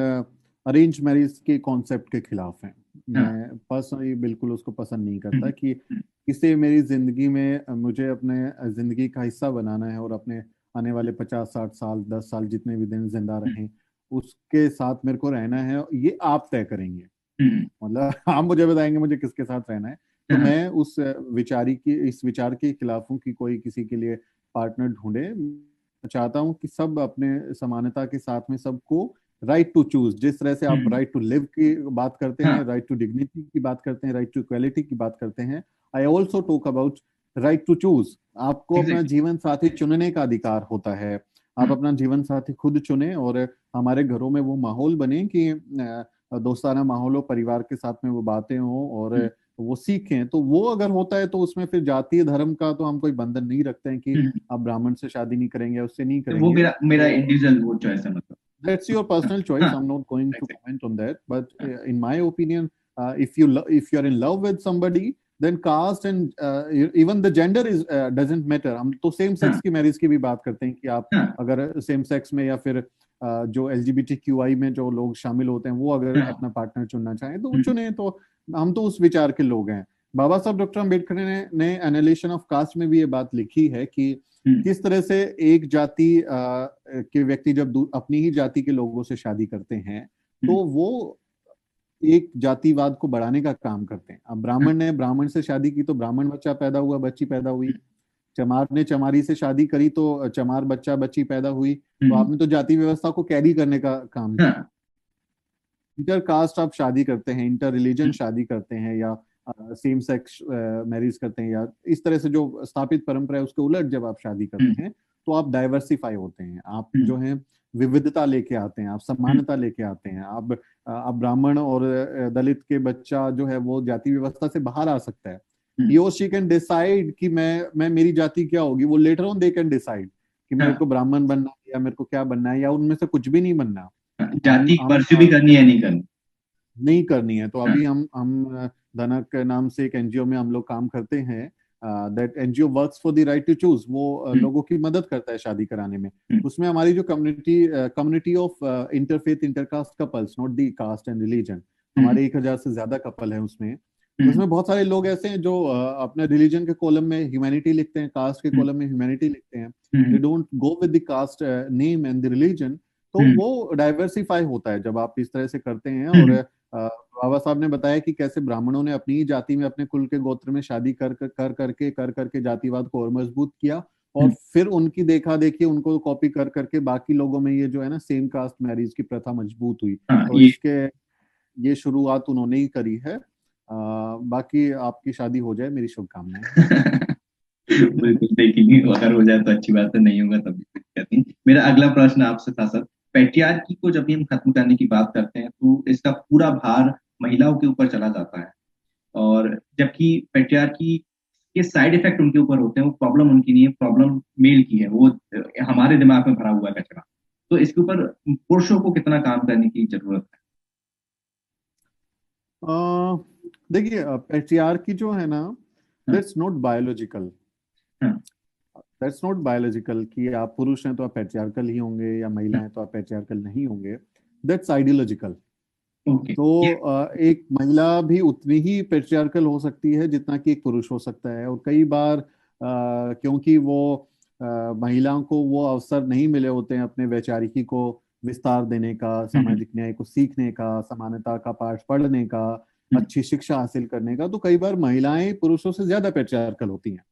B: अरेंज मैरिज के कॉन्सेप्ट के खिलाफ हैं।
A: हाँ।
B: मैं पर्सनली बिल्कुल उसको पसंद नहीं करता
A: हम्म,
B: कि
A: हम्म,
B: किसी मेरी जिंदगी में मुझे अपने जिंदगी का हिस्सा बनाना है, और अपने आने वाले 50-60 साल, 10 साल, जितने भी दिन जिंदा
A: हम्म,
B: रहें, उसके साथ मेरे को रहना है, ये आप तय करेंगे।
A: हम्म,
B: मतलब आप मुझे बताएंगे मुझे किसके साथ रहना है। तो
A: हाँ,
B: मैं इस विचार के खिलाफ हूँ कि कोई किसी के लिए पार्टनर ढूंढे। मैं चाहता हूँ कि सब अपने समानता के साथ में, सबको राइट टू चूज, जिस तरह से आप
A: हम्म,
B: राइट टू लिव की बात करते हैं,
A: हाँ,
B: राइट टू डिग्निटी की बात करते हैं, राइट टू इक्वालिटी की बात करते हैं, I also talk about right to choose. आपको अपना
A: एग्जैक्टली।
B: जीवन साथी चुनने का अधिकार होता है। आप अपना जीवन साथी खुद चुने, और हमारे घरों में वो माहौल बने कि दोस्ताना माहौल हो, परिवार के साथ में वो बातें हो, और वो सीखें। तो वो अगर होता है तो उसमें फिर जातीय धर्म का तो हम कोई बंधन नहीं रखते हैं कि आप ब्राह्मण से शादी नहीं करेंगे, उससे नहीं
A: तो वो
B: करेंगे।
A: मेरा मेरा
B: तो
A: इंडिविजुअल वो चॉइस है, मतलब।
B: that's your
A: हाँ,
B: personal choice.
A: हाँ,
B: I'm not going to
A: exactly,
B: comment on that, but
A: हाँ,
B: in my opinion, if you're in love with somebody, then caste and even the gender is doesn't matter. हम तो same sex
A: हाँ,
B: की marriage की भी बात करते हैं कि आप
A: हाँ,
B: अगर सेम सेक्स में, या फिर जो LGBTQI में जो लोग शामिल होते हैं, वो अगर
A: हाँ,
B: अपना पार्टनर चुनना चाहें तो वो
A: हम्म,
B: चुने। तो हम तो उस विचार के लोग हैं। बाबा साहब डॉक्टर अम्बेडकर ने एनालिसिस ऑफ कास्ट में भी ये बात लिखी है कि
A: हम्म,
B: किस तरह से एक जाति के व्यक्ति जब अपनी ही जाति के लोगों से शादी करते हैं,
A: हम्म,
B: तो वो एक जातिवाद को बढ़ाने का काम करते हैं। अब
A: हाँ,
B: ब्राह्मण ने ब्राह्मण से शादी की तो ब्राह्मण बच्चा पैदा हुआ, बच्ची पैदा हुई। चमार ने चमारी से शादी करी तो चमार बच्चा बच्ची पैदा हुई। तो
A: हम्म,
B: आपने तो जाति व्यवस्था को कैरी करने का काम किया।
A: हाँ,
B: इंटर कास्ट आप शादी करते हैं, इंटर रिलीजन
A: हम्म,
B: शादी करते हैं, या सेम सेक्स मैरिज करते हैं, या इस तरह से जो स्थापित परंपरा है उसके उलट जब आप शादी करते
A: हम्म,
B: हैं, तो आप डाइवर्सिफाई होते हैं। आप
A: हम्म,
B: जो है विविधता लेके आते हैं, आप समानता लेके आते हैं। आप ब्राह्मण और दलित के बच्चा जो है वो जाति व्यवस्था से बाहर आ सकता है।
A: हम्म,
B: ही और शी कैन डिसाइड कि मैं मेरी जाति क्या होगी। वो later on they can decide कि मेरे
A: हाँ,
B: को ब्राह्मण बनना है, या मेरे को क्या बनना है, या उनमें से कुछ भी नहीं बनना।
A: हाँ,
B: हम
A: जाति
B: हम
A: परस्यू भी करनी है नहीं करनी।
B: नहीं करनी है। तो
A: हाँ,
B: अभी हम धनक के नाम से एक एनजीओ में हम लोग काम करते हैं। That NGO works for the right to choose. वो
A: हम्म,
B: लोगों की मदद करता है शादी कराने में।
A: हम्म,
B: उसमें हमारी जो community of interfaith intercaste couples, not the caste and religion,
A: हम्म,
B: हमारे 1,000 से ज्यादा कपल है उसमें।
A: हम्म,
B: उसमें बहुत सारे लोग ऐसे हैं जो अपने रिलीजन के कॉलम में ह्यूमैनिटी लिखते हैं, कास्ट के
A: हम्म,
B: कॉलम में ह्यूमैनिटी लिखते हैं। They
A: hmm,
B: don't go with the caste name and the religion. तो
A: हम्म,
B: वो डाइवर्सिफाई होता है जब आप इस तरह से करते हैं। और
A: हम्म,
B: बाबा साहब ने बताया कि कैसे ब्राह्मणों ने अपनी ही जाति में, अपने कुल के गोत्र में शादी कर करके जातिवाद को और मजबूत किया। और
A: हम्म,
B: फिर उनकी देखा देखी, उनको कॉपी कर करके बाकी लोगों में ये जो है ना सेम कास्ट मैरिज की प्रथा मजबूत हुई।
A: हाँ,
B: तो इसके ये शुरुआत उन्होंने ही करी है। बाकी आपकी शादी हो जाए, मेरी शुभकामनाएं।
A: बिल्कुल देखेंगे, अगर हो जाए तो अच्छी बात है, नहीं होगा तभी कोई दिक्कत नहीं। मेरा अगला प्रश्न आपसे था सर, पेट्रियार्की को जब भी हम खत्म करने की बात करते हैं तो इसका पूरा भार महिलाओं के ऊपर चला जाता है, और जबकि पेट्रियार्की के साइड इफेक्ट उनके ऊपर होते हैं। वो प्रॉब्लम उनकी नहीं है, प्रॉब्लम मेल की है, वो हमारे दिमाग में भरा हुआ है कचरा। तो इसके ऊपर पुरुषों को कितना काम करने की जरूरत
B: अ, देखिए, पेट्रियार्की जो है ना,
A: है?
B: That's not biological.
A: हाँ,
B: दैट्स नॉट बायोलॉजिकल कि आप पुरुष हैं तो आप पैट्रियार्कल ही होंगे, या महिला
A: हाँ,
B: हैं तो आप पैट्रियार्कल नहीं होंगे। That's ideological.
A: ओके, ये,
B: तो एक महिला भी उतनी ही पैट्रियार्कल हो सकती है जितना कि एक पुरुष हो सकता है। और कई बार क्योंकि वो महिलाओं को वो अवसर नहीं मिले होते हैं अपने वैचारिकी को विस्तार देने का,
A: हम्म,
B: सामाजिक न्याय को सीखने का, समानता का पाठ पढ़ने का,
A: हम्म,
B: अच्छी शिक्षा हासिल करने का, तो कई बार महिलाएं पुरुषों से ज्यादा पेट्रियार्कल होती हैं।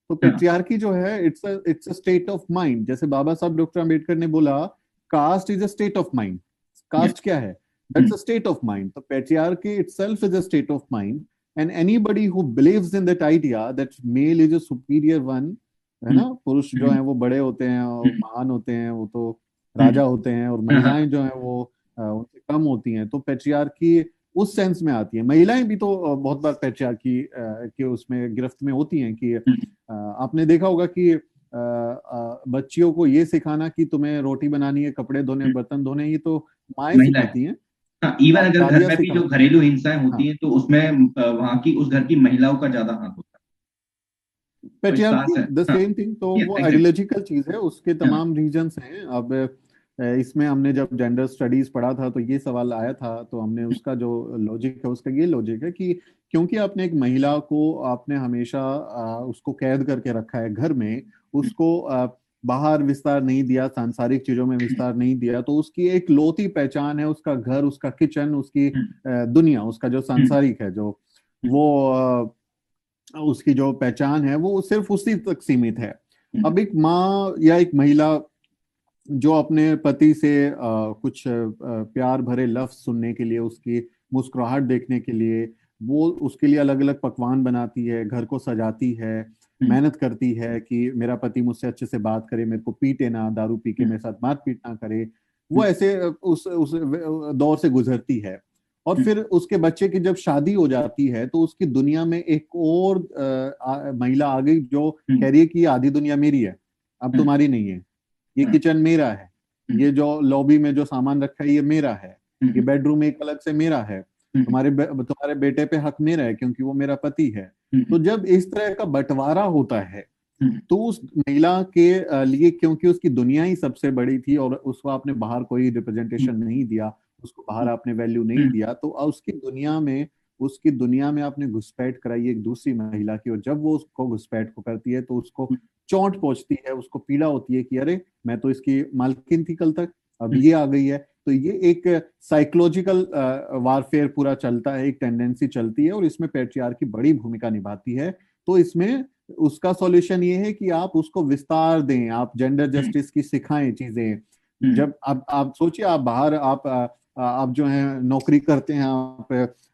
B: तो
A: हाँ,
B: पेट्रियार्की जो है it's a state of mind. जैसे बाबा साहब डॉक्टर अंबेडकर ने बोला, caste is a state of mind.
A: या,
B: कास्ट क्या है? That's
A: hmm,
B: a state of mind. तो patriarchy itself is a state of mind. And anybody who believes in that idea that male is a superior one, है
A: हम्म,
B: ना, पुरुष जो
A: हम्म,
B: है वो बड़े होते हैं और
A: हम्म,
B: महान होते हैं, वो तो
A: हम्म,
B: राजा होते हैं, और
A: हाँ, हाँ,
B: महिलाएं जो हैं वो उनसे कम होती हैं। तो पेट्रियार्की उस सेंस में आती है। महिलाएं भी तो बहुत बार पेट्रियार्की के उसमें गिरफ्त में होती हैं कि
A: हम्म,
B: आपने देखा होगा कि बच्चियों को ये सिखाना कि तुम्हें रोटी बनानी है, कपड़े धोने,
A: हम्म,
B: बर्तन धोने, ये तो माएँ
A: महिलाएं।
B: सिखाती हैं,
A: हाँ, इवन अगर घर
B: दादियाँ
A: में भी जो
B: सिखाती हैं।
A: घरेलू हिंसाएं
B: हाँ,
A: होती हैं तो उसमें वहां की उस घर की महिलाओं का ज्यादा हाथ होता है। तो इस बात
B: पेट्रियार्की
A: से,
B: द
A: हाँ,
B: सेम थिंग। तो
A: ये
B: वो
A: एग्जैक्ट,
B: आइडियोलॉजिकल चीज है, उसके
A: हाँ,
B: तमाम रीजंस हैं। अब इसमें हमने जब जेंडर स्टडीज पढ़ा था तो ये सवाल आया था, तो हमने उसका जो लॉजिक है, उसका ये लॉजिक है कि क्योंकि आपने एक महिला को आपने हमेशा उसको कैद करके रखा है घर में, उसको बाहर विस्तार नहीं दिया, सांसारिक चीजों में विस्तार नहीं दिया, तो उसकी एक लौती पहचान है उसका घर, उसका किचन, उसकी दुनिया, उसका जो सांसारिक है, जो वो उसकी जो पहचान है वो सिर्फ उसी तक सीमित है। अब एक माँ या एक महिला जो अपने पति से कुछ प्यार भरे लफ्ज सुनने के लिए, उसकी मुस्कुराहट देखने के लिए, वो उसके लिए अलग अलग पकवान बनाती है, घर को सजाती है, मेहनत करती है कि मेरा पति मुझसे अच्छे से बात करे, मेरे को पीटे ना, दारू पी के मेरे साथ मारपीट ना करे, वो ऐसे उस दौर से गुजरती है। और फिर उसके बच्चे की जब शादी हो जाती है तो उसकी दुनिया में एक और महिला आ गई जो कह रही है कि ये आधी दुनिया मेरी है, अब तुम्हारी नहीं है। ये किचन मेरा है, ये जो लॉबी में जो सामान रखा है ये मेरा है, ये बेडरूम एक अलग से मेरा है, तुम्हारे बेटे पे हक मेरा है क्योंकि वो मेरा पति है। तो जब इस तरह का बंटवारा होता है तो उस महिला के लिए, क्योंकि उसकी दुनिया ही सबसे बड़ी थी और उसको आपने बाहर कोई रिप्रेजेंटेशन नहीं दिया, उसको बाहर आपने वैल्यू नहीं दिया, तो उसकी दुनिया में आपने घुसपैठ कराई एक दूसरी महिला की, और जब वो उसको घुसपैठ को करती है तो उसको चोट पहुंचती है, उसको पीड़ा होती है कि अरे मैं तो इसकी मालकिन थी कल तक, अब ये आ गई है। तो ये एक साइकोलॉजिकल वारफेयर पूरा चलता है, एक टेंडेंसी चलती है, और इसमें पेट्रियार्की बड़ी भूमिका निभाती है। तो इसमें उसका सॉल्यूशन ये है कि आप उसको विस्तार दें, आप जेंडर जस्टिस की सिखाएं चीजें। जब आप सोचिए, आप बाहर आप जो है नौकरी करते हैं,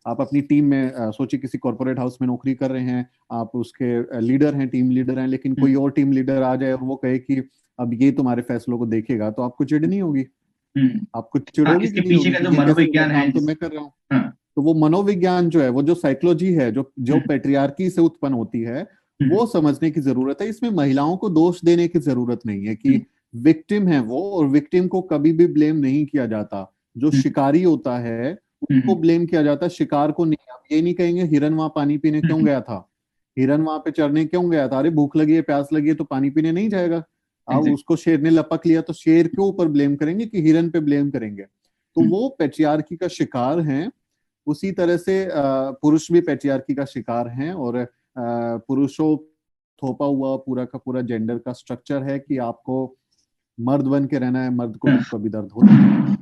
B: आप अपनी टीम में सोचिए किसी कॉर्पोरेट हाउस में नौकरी कर रहे हैं, आप उसके लीडर हैं, टीम लीडर हैं, लेकिन कोई और टीम लीडर आ जाए और वो कहे कि अब ये तुम्हारे फैसलों को देखेगा, तो आपको चिढ़ नहीं होगी? आपको
A: हाँ,
B: चिढ़ोगी कि
A: इसके
B: नहीं
A: पीछे
B: होगी
A: का
B: कि
A: जो
B: ये कैसे होगा,
A: मनोविज्ञान है
B: काम तो
A: जिस,
B: मैं कर रहा हूँ?
A: हाँ,
B: तो वो मनोविज्ञान जो है, वो जो साइकोलॉजी है, जो जो पेट्रियार्की से उत्पन्न होती है, वो समझने की जरूरत है। इसमें महिलाओं को दोष देने की जरूरत नहीं है कि विक्टिम है वो, और विक्टिम को कभी भी ब्लेम नहीं किया जाता। जो शिकारी होता है उसको ब्लेम किया जाता है, शिकार को नहीं। आप ये नहीं कहेंगे हिरन वहां पानी पीने क्यों गया था, हिरन वहां पे चरने क्यों गया था, अरे भूख लगी है, प्यास लगी है, तो पानी पीने नहीं जाएगा। अब
A: एग्जैक्ट,
B: उसको शेर ने लपक लिया तो शेर के ऊपर ब्लेम करेंगे कि हिरन पे ब्लेम करेंगे? तो वो पेट्रियार्की का शिकार हैं। उसी तरह से पुरुष भी पेट्रियार्की का शिकार हैं, और पुरुषों थोपा हुआ पूरा का पूरा जेंडर का स्ट्रक्चर है कि आपको मर्द बन के रहना है, मर्द को दुख कभी दर्द होता है।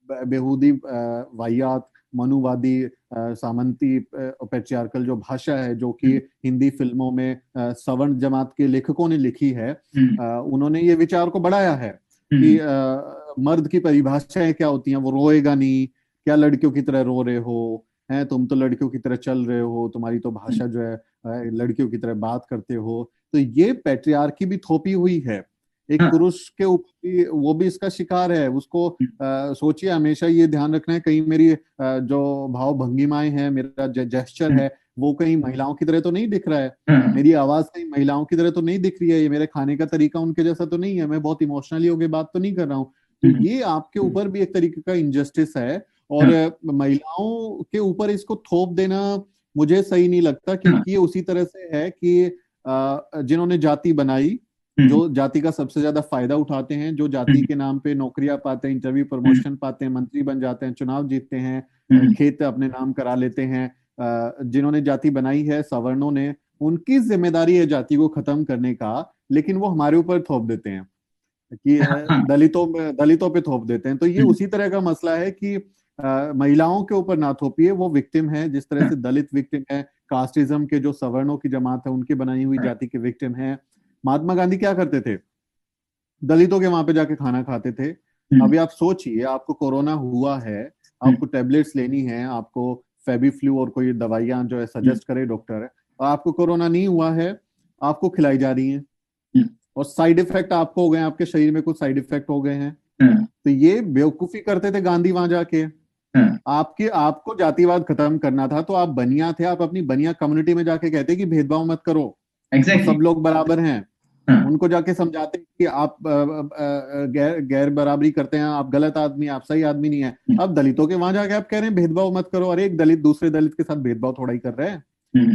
B: बेहूदी वाहियात मनुवादी सामंती पेट्रियार्कल जो भाषा है, जो कि हिंदी फिल्मों में सवर्ण जमात के लेखकों ने लिखी है, उन्होंने ये विचार को बढ़ाया है कि मर्द की परिभाषाएं क्या होती हैं, वो रोएगा नहीं, क्या लड़कियों की तरह रो रहे हो, हैं तुम तो लड़कियों की तरह चल रहे हो, तुम्हारी तो भाषा जो है लड़कियों की तरह बात करते हो। तो ये पेट्रियार्की भी थोपी हुई है एक
A: हाँ,
B: पुरुष के ऊपर भी, वो भी इसका शिकार है। उसको सोचिए, हमेशा ये ध्यान रखना है कहीं मेरी जो भाव भंगिमाएं हैं, मेरा जेस्चर है, वो कहीं महिलाओं की तरह तो नहीं दिख रहा है, मेरी आवाज कहीं महिलाओं की तरह तो नहीं दिख रही है, ये मेरे खाने का तरीका उनके जैसा तो नहीं है, मैं बहुत इमोशनली होकर बात तो नहीं कर रहा हूँ। तो ये आपके ऊपर भी एक तरीके का इंजस्टिस है, और महिलाओं के ऊपर इसको थोप देना मुझे सही नहीं लगता, क्योंकि ये उसी तरह से है कि जिन्होंने जाति बनाई, जो जाति का सबसे ज्यादा फायदा उठाते हैं, जो जाति के नाम पे नौकरियां पाते हैं, इंटरव्यू प्रमोशन पाते हैं, मंत्री बन जाते हैं, चुनाव जीतते हैं, खेत अपने नाम करा लेते हैं, जिन्होंने जाति बनाई है सवर्णों ने, उनकी जिम्मेदारी है जाति को खत्म करने का। लेकिन वो हमारे ऊपर थोप देते हैं कि
A: हाँ।
B: दलितों पे थोप देते हैं। तो ये उसी तरह का मसला है कि महिलाओं के ऊपर ना थोपिए, वो विक्टिम है जिस तरह से दलित विक्टिम है, कास्टिज्म के जो सवर्णों की जमात है उनकी बनाई हुई जाति के विक्टिम है। महात्मा गांधी क्या करते थे, दलितों के वहां पे जाके खाना खाते थे। अभी आप सोचिए, आपको कोरोना हुआ है, आपको टेबलेट्स लेनी है, आपको फेबीफ्लू और कोई दवाइयां जो है सजेस्ट करे डॉक्टर, और आपको कोरोना नहीं हुआ है, आपको खिलाई जा रही हैं, और साइड इफेक्ट आपको हो गए हैं, आपके शरीर में कुछ साइड इफेक्ट हो गए हैं। तो ये बेवकूफी करते थे गांधी वहां जाके। आपके आपको जातिवाद खत्म करना था तो आप बनिया थे, आप अपनी बनिया कम्युनिटी में जाके कहते कि भेदभाव मत करो, तो सब लोग बराबर हैं। उनको जाके समझाते कि आप गैर गैर बराबरी करते हैं, आप गलत आदमी, आप सही आदमी नहीं है। अब दलितों के वहां जाके आप कह रहे हैं भेदभाव मत करो। अरे एक दलित दूसरे दलित के साथ भेदभाव थोड़ा ही कर रहे हैं,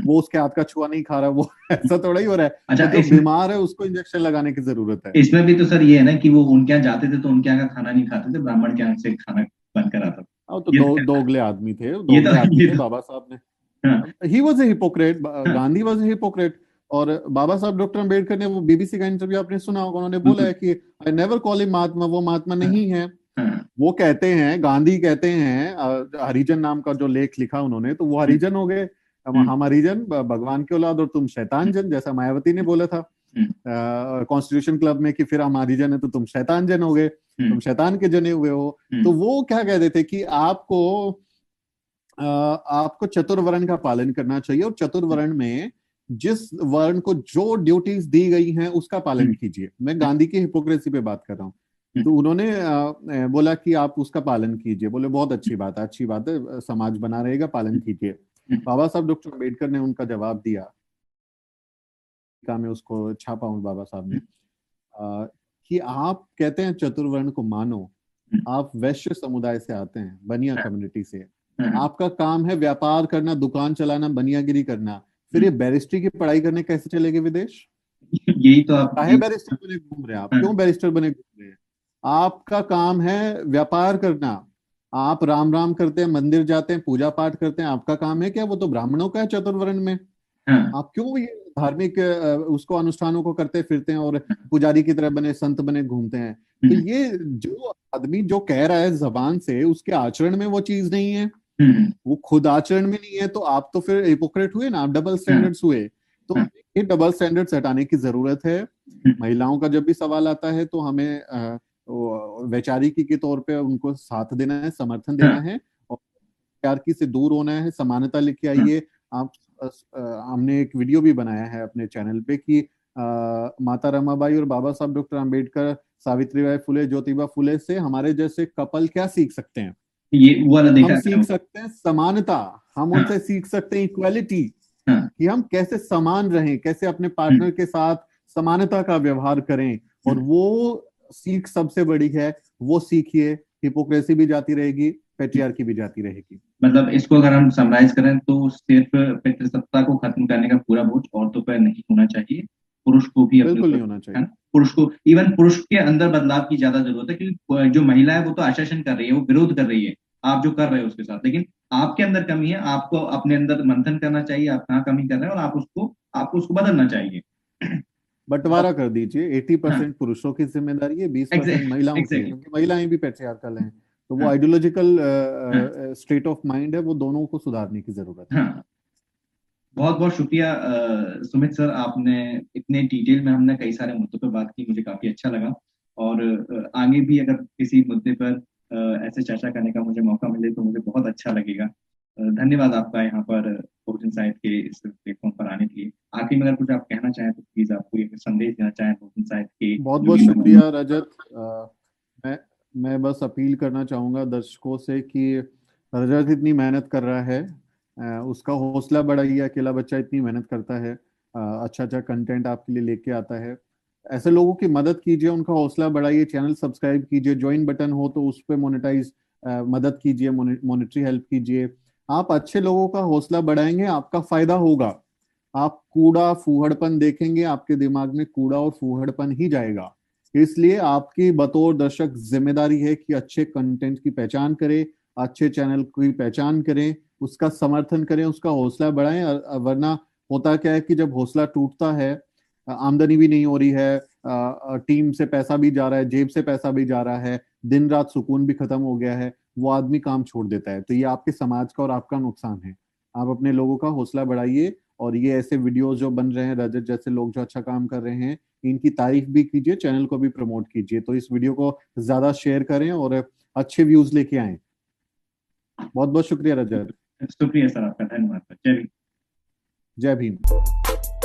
B: वो उसके हाथ का छुआ नहीं खा रहा, वो ऐसा थोड़ा ही हो रहा है।
A: अच्छा,
B: तो जो बीमार है उसको इंजेक्शन लगाने की जरूरत है।
A: इसमें भी तो सर ये है ना कि वो उनके यहाँ जाते थे तो उनके यहाँ का खाना नहीं खाते थे, ब्राह्मण के यहाँ से खाना बनकर आता था।
B: अब तो
A: ये
B: दोगले आदमी थे,
A: ये तो
B: दोगले आदमी
A: ये
B: थे
A: तो
B: बाबा साहब ने।
A: हाँ,
B: ही वॉज ए हिपोक्रेट,
A: हाँ,
B: गांधी वॉज ए हिपोक्रेट। और बाबा साहब डॉक्टर अम्बेडकर ने, वो बीबीसी का इंटरव्यू आपने सुना होगा, उन्होंने बोला है कि आई नेवर कॉल हिम महात्मा, वो महात्मा
A: हाँ,
B: नहीं है।
A: हाँ,
B: वो कहते हैं, गांधी कहते हैं, हरिजन नाम का जो लेख लिखा उन्होंने, तो वो हरिजन हो गए। हम हरिजन भगवान के औलाद और तुम शैतान जन, जैसा मायावती ने बोला था कॉन्स्टिट्यूशन क्लब में कि फिर हम हरिजन है तो तुम शैतान जन हो गए, तुम शैतान के जने हुए हो। तो वो क्या कहते थे कि आपको चतुर्वर्ण का पालन करना चाहिए, और चतुर्वर्ण में जिस वर्ण को जो ड्यूटीज दी गई हैं उसका पालन कीजिए। मैं गांधी की हिपोक्रेसी पे बात कर रहा हूँ। तो उन्होंने बोला कि आप उसका पालन कीजिए। बोले बहुत अच्छी बात है, अच्छी बात है, समाज बना रहेगा, पालन कीजिए। बाबा साहब डॉक्टर अम्बेडकर ने उनका जवाब दिया, का मैं उसको छापा हूँ बाबा साहब ने, कि आप कहते हैं चतुर्वर्ण को मानो, आप वैश्य समुदाय से आते हैं, बनिया कम्युनिटी से, आपका काम है व्यापार करना, दुकान चलाना, बनियागिरी करना, फिर ये बैरिस्ट्री की पढ़ाई करने कैसे चलेंगे विदेश?
A: यही तो आप
B: काहे बैरिस्टर बने घूम रहे हैं आप, क्यों बैरिस्टर बने घूम रहे हैं? आपका काम है व्यापार करना। आप राम राम करते हैं, मंदिर जाते हैं, पूजा पाठ करते हैं, आपका काम है क्या? वो तो ब्राह्मणों का है चतुर्वर्ण में। आप क्यों ये धार्मिक उसको अनुष्ठानों को करते फिरते हैं और पुजारी की तरह बने, संत बने घूमते हैं? तो ये जो आदमी जो कह रहा है जबान से, उसके आचरण में वो चीज नहीं है, वो खुद आचरण में नहीं है, तो आप तो फिर हिपोक्रेट हुए ना, आप डबल स्टैंडर्ड्स हुए। तो ये डबल स्टैंडर्ड्स हटाने की जरूरत है। महिलाओं का जब भी सवाल आता है तो हमें वैचारिकी के तौर पे उनको साथ देना है, समर्थन देना है, और पैट्रियार्की से दूर होना है, समानता लेके आइए। आप हमने एक वीडियो भी बनाया है अपने चैनल पे कि माता रमाबाई और बाबा साहब डॉक्टर अंबेडकर, सावित्रीबाई फुले, ज्योतिबा फुले से हमारे जैसे कपल क्या सीख सकते हैं।
A: ये वो वाला देखा
B: हम
A: है
B: सीख सकते हैं समानता, हम उनसे सीख सकते हैं इक्वालिटी, कि हम कैसे समान रहें, कैसे अपने पार्टनर के साथ समानता का व्यवहार करें। और वो सीख सबसे बड़ी है, वो सीखिए, हिपोक्रेसी भी जाती रहेगी, पैट्रियार्की भी जाती रहेगी।
A: मतलब इसको अगर हम समराइज करें तो सिर्फ पितृसत्ता को खत्म करने का पूरा बोझ औरतों पर नहीं होना चाहिए, पुरुष को भी अपने
B: बिल्कुल
A: ऊपर,
B: नहीं होना
A: है
B: चाहिए।
A: ना, पुरुष को, इवन पुरुष के अंदर बदलाव की ज्यादा जरूरत है, क्योंकि जो महिला है वो तो आशासन कर रही है, वो विरोध कर रही है आप जो कर रहे हो उसके साथ, लेकिन आपके अंदर कमी है, आपको अपने अंदर मंथन करना चाहिए, आप कहाँ कमी कर रहे हैं और आपको उसको बदलना चाहिए।
B: बंटवारा कर दीजिए, 80%
A: हाँ,
B: पुरुषों की जिम्मेदारी है, 20% महिलाओं की है,
A: एग्जैक्टली।
B: क्योंकि महिलाएं भी पैट्रियार्कल हैं। तो वो
A: हाँ,
B: आइडियोलॉजिकल
A: हाँ,
B: स्टेट ऑफ माइंड है, वो दोनों को सुधारने की जरूरत है।
A: हाँ। बहुत बहुत शुक्रिया सुमित सर, आपने इतने डिटेल में, हमने कई सारे मुद्दों पर बात की, मुझे काफी अच्छा लगा। और आगे भी अगर किसी मुद्दे पर ऐसे चर्चा करने का मुझे मौका मिले तो मुझे बहुत अच्छा लगेगा। धन्यवाद आपका यहाँ पर बहुजन साहित्य के इस प्लेटफॉर्म पर आने के लिए। आखिर में अगर कुछ आप कहना चाहें तो प्लीज, आपको एक संदेश देना चाहें बहुजन साहित्य के
B: बहुत
A: जो
B: बहुत
A: भी।
B: शुक्रिया रजत। मैं मैं बस अपील करना चाहूंगा दर्शकों से कि रजत इतनी मेहनत कर रहा है, उसका हौसला बढ़ाइए। अकेला बच्चा इतनी मेहनत करता है, अच्छा अच्छा कंटेंट आपके लिए लेके आता है। ऐसे लोगों की मदद कीजिए, उनका हौसला बढ़ाइए, चैनल सब्सक्राइब कीजिए, ज्वाइन बटन हो तो उस पर मोनेटाइज मदद कीजिए, मॉनेटरी हेल्प कीजिए। आप अच्छे लोगों का हौसला बढ़ाएंगे, आपका फायदा होगा। आप कूड़ा फूहड़पन देखेंगे, आपके दिमाग में कूड़ा और फूहड़पन ही जाएगा। इसलिए आपकी बतौर दर्शक जिम्मेदारी है कि अच्छे कंटेंट की पहचान करें, अच्छे चैनल की पहचान करें, उसका समर्थन करें, उसका हौसला बढ़ाएं। वरना होता क्या है कि जब हौसला टूटता है आमदनी भी नहीं हो रही है, टीम से पैसा भी जा रहा है, जेब से पैसा भी जा रहा है, दिन रात सुकून भी खत्म हो गया है, वो आदमी काम छोड़ देता है। तो ये आपके समाज का और आपका नुकसान है। आप अपने लोगों का हौसला बढ़ाइए, और ये ऐसे वीडियोस जो बन रहे हैं, रजत जैसे लोग जो अच्छा काम कर रहे हैं, इनकी तारीफ भी कीजिए, चैनल को भी प्रमोट कीजिए। तो इस वीडियो को ज्यादा शेयर करें और अच्छे व्यूज लेके आए। बहुत बहुत शुक्रिया रजत।
A: शुक्रिया सर आपका, धन्यवाद सर, जय हिंद।
B: जय भीम।